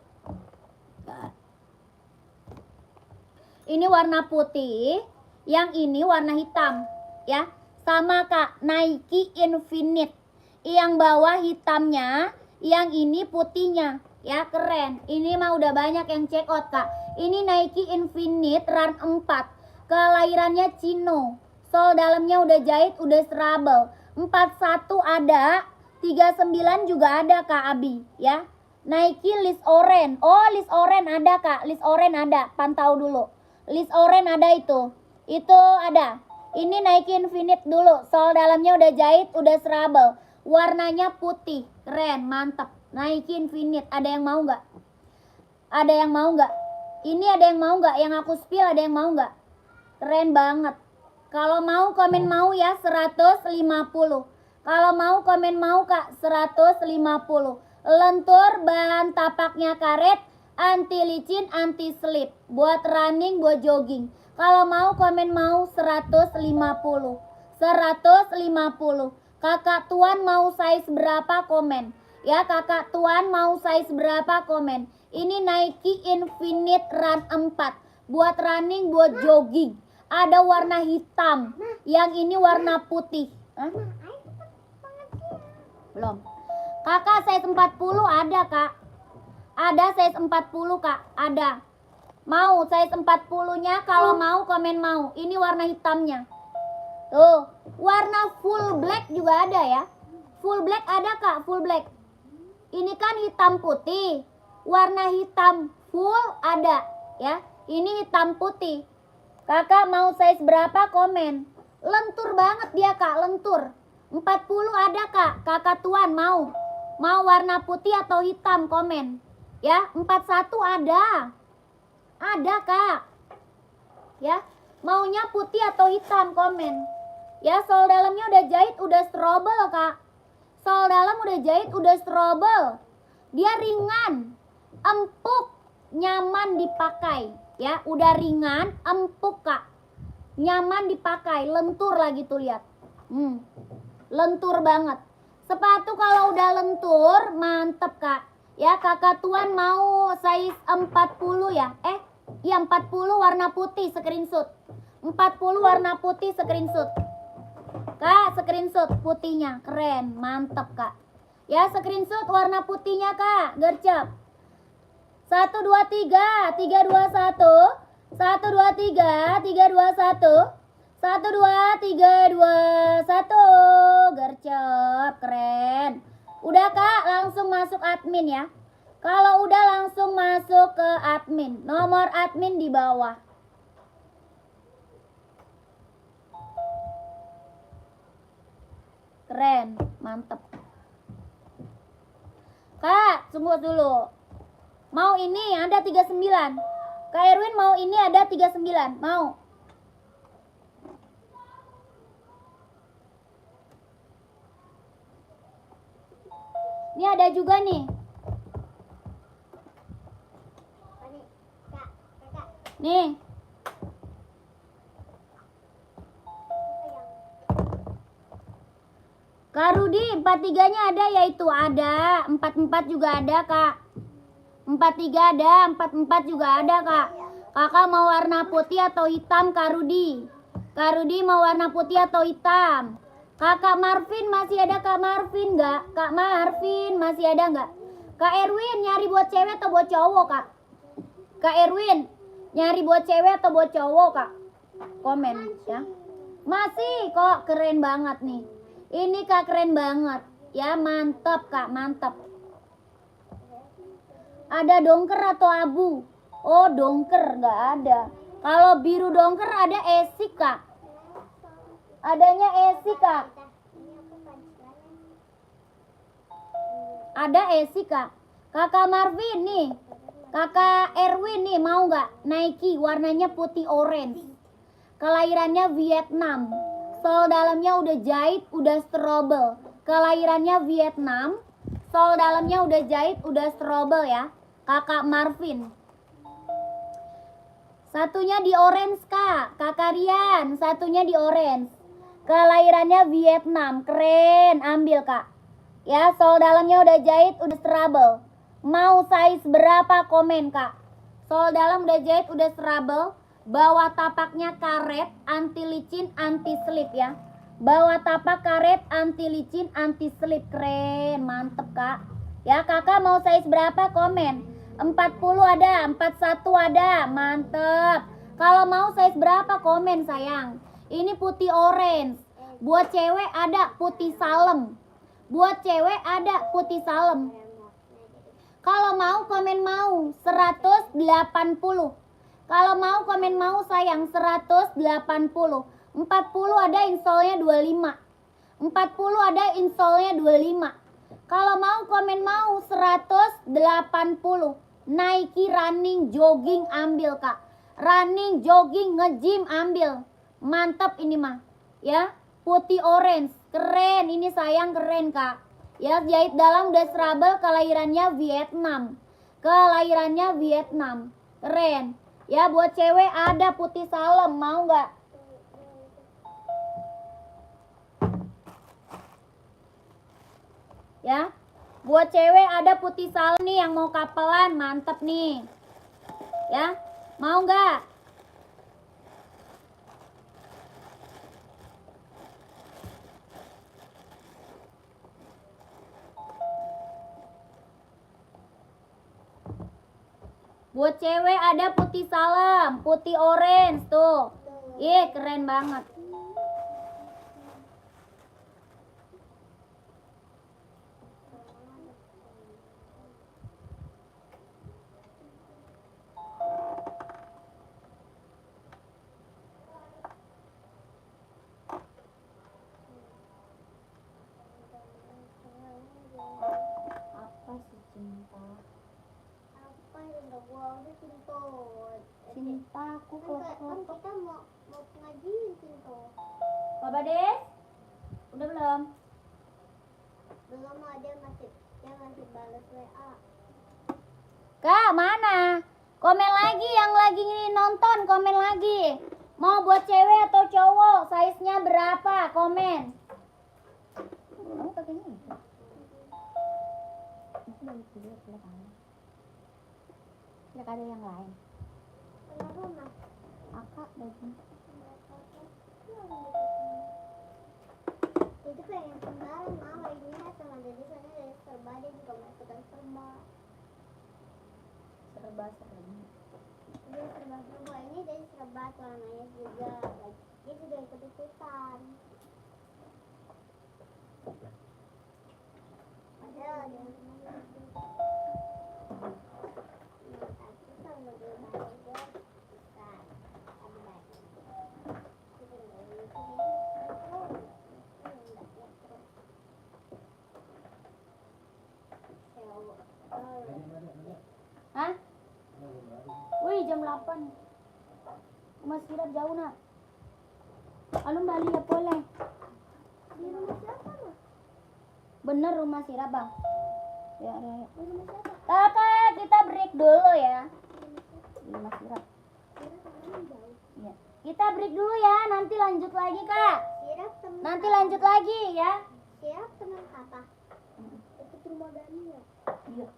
Ini warna putih, yang ini warna hitam, ya. Sama Kak, Nike Infinite. Yang bawah hitamnya, yang ini putihnya. Ya keren. Ini mah udah banyak yang check out kak. Ini Nike Infinite Run 4. Kelahirannya Cino. Sol dalamnya udah jahit, udah strabel. 41 ada, 39 juga ada kak Abi. Ya. Nike list orange. Oh list orange ada kak. List orange ada. Pantau dulu. List orange ada itu. Itu ada. Ini Nike Infinite dulu. Sol dalamnya udah jahit, udah strabel. Warnanya putih. Keren, mantap. Nike Infinite. Ada yang mau nggak? Ada yang mau nggak? Ini ada yang mau nggak? Yang aku spill ada yang mau nggak? Keren banget. Kalau mau komen mau ya 150. Kalau mau komen mau kak 150. Lentur, bahan tapaknya karet, anti licin, anti slip. Buat running, buat jogging. Kalau mau komen mau 150. 150. Kakak Tuan mau size berapa komen? Ya kakak Tuan mau size berapa komen? Ini Nike Infinite Run 4. Buat running, buat jogging. Ada warna hitam. Yang ini warna putih. Hah? Belum. Kakak size 40 ada kak. Ada size 40 kak. Ada. Mau size 40 nya kalau mau komen mau. Ini warna hitamnya. Tuh. Warna full black juga ada ya. Full black ada kak. Full black. Ini kan hitam putih. Warna hitam full ada ya. Ini hitam putih. Kakak mau size berapa komen? Lentur banget dia kak. Lentur. 40 ada kak. Kakak Tuan mau. Mau warna putih atau hitam komen. Ya, 41 ada. Ada kak. Ya, maunya putih atau hitam komen. Ya, sol dalamnya udah jahit, udah strobel kak. Sol dalam udah jahit, udah strobel. Dia ringan, empuk, nyaman dipakai. Ya, udah ringan, empuk kak. Nyaman dipakai, lentur lagi tuh lihat. Lentur banget. Sepatu kalau udah lentur, mantep kak. Ya kakak Tuan mau size 40 ya. Iya 40 warna putih screenshot. 40 warna putih screenshot. Kak screenshot putihnya. Keren, mantep kak. Ya screenshot warna putihnya kak. Gercep. 1, 2, 3. 3, 2, 1. 1, 2, 3. 3, 2, 1. 1, 2, 3, 2, 1. Gercep, keren. Udah kak, langsung masuk admin ya. Kalau udah langsung masuk ke admin. Nomor admin di bawah. Keren, mantep. Kak, tunggu dulu. Mau ini ada 39. Kak Erwin mau ini ada 39. Mau. Ini ada juga nih. Nih. Kak Rudi 43-nya ada yaitu ada. 44 juga ada kak. 43 ada, 44 juga ada kak. Kakak mau warna putih atau hitam Kak Rudi? Kak Rudi mau warna putih atau hitam? Kakak Marvin masih ada Kak Marvin nggak? Kak Marvin masih ada nggak? Kak Erwin nyari buat cewek atau buat cowok kak? Kak Erwin nyari buat cewek atau buat cowok kak? Komen ya. Masih kok, keren banget nih. Ini kak keren banget. Ya mantep kak, mantep. Ada dongker atau abu? Oh dongker nggak ada. Kalau biru dongker ada esik kak. Adanya esik kak. Ada esik kak. Kakak Marvin nih. Kakak Erwin nih mau nggak? Nike warnanya putih orange. Kelahirannya Vietnam. Sol dalamnya udah jahit, udah strobel. Kelahirannya Vietnam. Sol dalamnya udah jahit, udah strobel ya. Kakak Marvin. Satunya di orange kak. Kakak Rian. Satunya di orange. Kelahirannya Vietnam. Keren. Ambil kak. Ya sol dalamnya udah jahit, udah strobel. Mau size berapa komen kak? Sol dalam udah jahit, udah strobel. Bawah tapaknya karet, anti licin, anti slip ya. Bawa tapak karet anti licin, anti slip. Keren, mantep kak. Ya kakak mau size berapa komen? 40 ada, 41 ada, mantep. Kalau mau size berapa komen sayang? Ini putih orange. Buat cewek ada putih salem. Buat cewek ada putih salem. Kalau mau komen mau 180. Kalau mau komen mau sayang 180. 40 ada insolnya 25. 40 ada insolnya 25. Kalau mau komen mau 180. Nike running jogging ambil kak. Running jogging nge-gym ambil. Mantap ini mah. Ya, putih orange. Keren ini sayang, keren kak. Ya, jahit dalam udah serabel, kelahirannya Vietnam. Kelahirannya Vietnam. Keren. Ya, buat cewek ada putih salem, mau nggak? Ya, buat cewek ada putih salem nih yang mau kapelan, mantep nih. Ya, mau nggak? Buat cewek ada putih salem, putih orange tuh. Ih, keren banget. Apa sih cinta? Apa yang nggak buang sih Cinto? Cintaku Kan kita mau ngajiin Cinto. Papa Des? Udah belum? Belum ada masih balas WA. Kak, mana? Komen lagi yang lagi nonton, komen lagi. Mau buat cewek atau cowok? Size-nya berapa? Komen. Kamu pakainya itu. Itu balik dulu, tidak ada yang lain. Kenapa mas? Akak baju. Itu kayak yang kemarin mah ini sama jadi sana dari serba dia juga masukkan serba. Serba. Dia serba ini dari serba celananya juga. Dia juga ikut-ikutan. Padahal dia Hah? Wih, jam 8. Rumah sirap jauh nak. Alun Bali ya boleh. di rumah siapa mas? Bener rumah sirap bang. Ya. Di rumah siapa? Kakak, kita break dulu ya. Di rumah sirap. Ya. Kita break dulu ya, nanti lanjut lagi kak. Sirap teman. Nanti lanjut lagi ya. Sirap teman apa? Itu rumah Dani ya? Iya.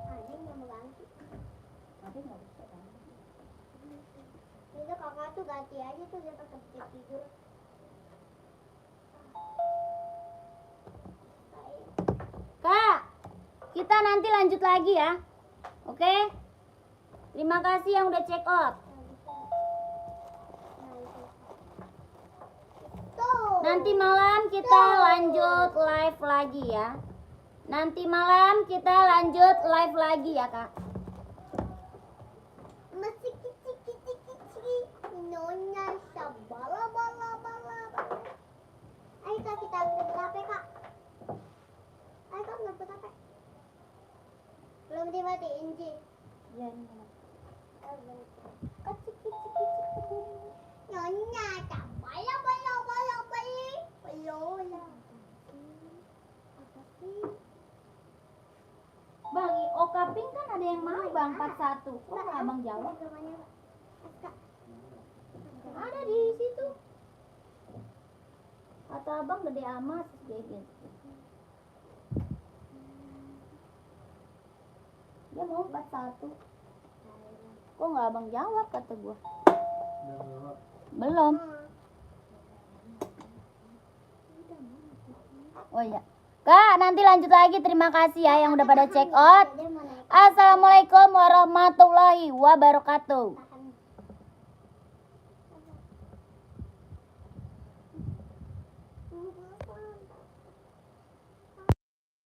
Anjing yang mau ganti. Nanti nggak bisa kan? Itu kakak tuh ganti aja tuh dia pakai tempat tidur. Kak, kita nanti lanjut lagi ya. Oke? Terima kasih yang udah check out. Nanti malam kita lanjut live lagi ya. Nanti malam kita lanjut live lagi ya kak. Masih kicik nyonya sabala bala. Ayo kak kita ambil HP kak. Ayo kak ngambil HP. Belum dimatiin Ji. Ya, ini. Nyonya sabala bala. Apa sih? Bang, Oka Pink kan ada yang mau bang 41. Kok nggak abang jawab? Ada di situ. Kata abang gede amat kayak gitu. Dia mau 41. Kok nggak abang jawab kata gua? Belum. Oh iya. Kak, nanti lanjut lagi. Terima kasih ya yang udah pada check out. Dia mau naik. Assalamualaikum warahmatullahi wabarakatuh.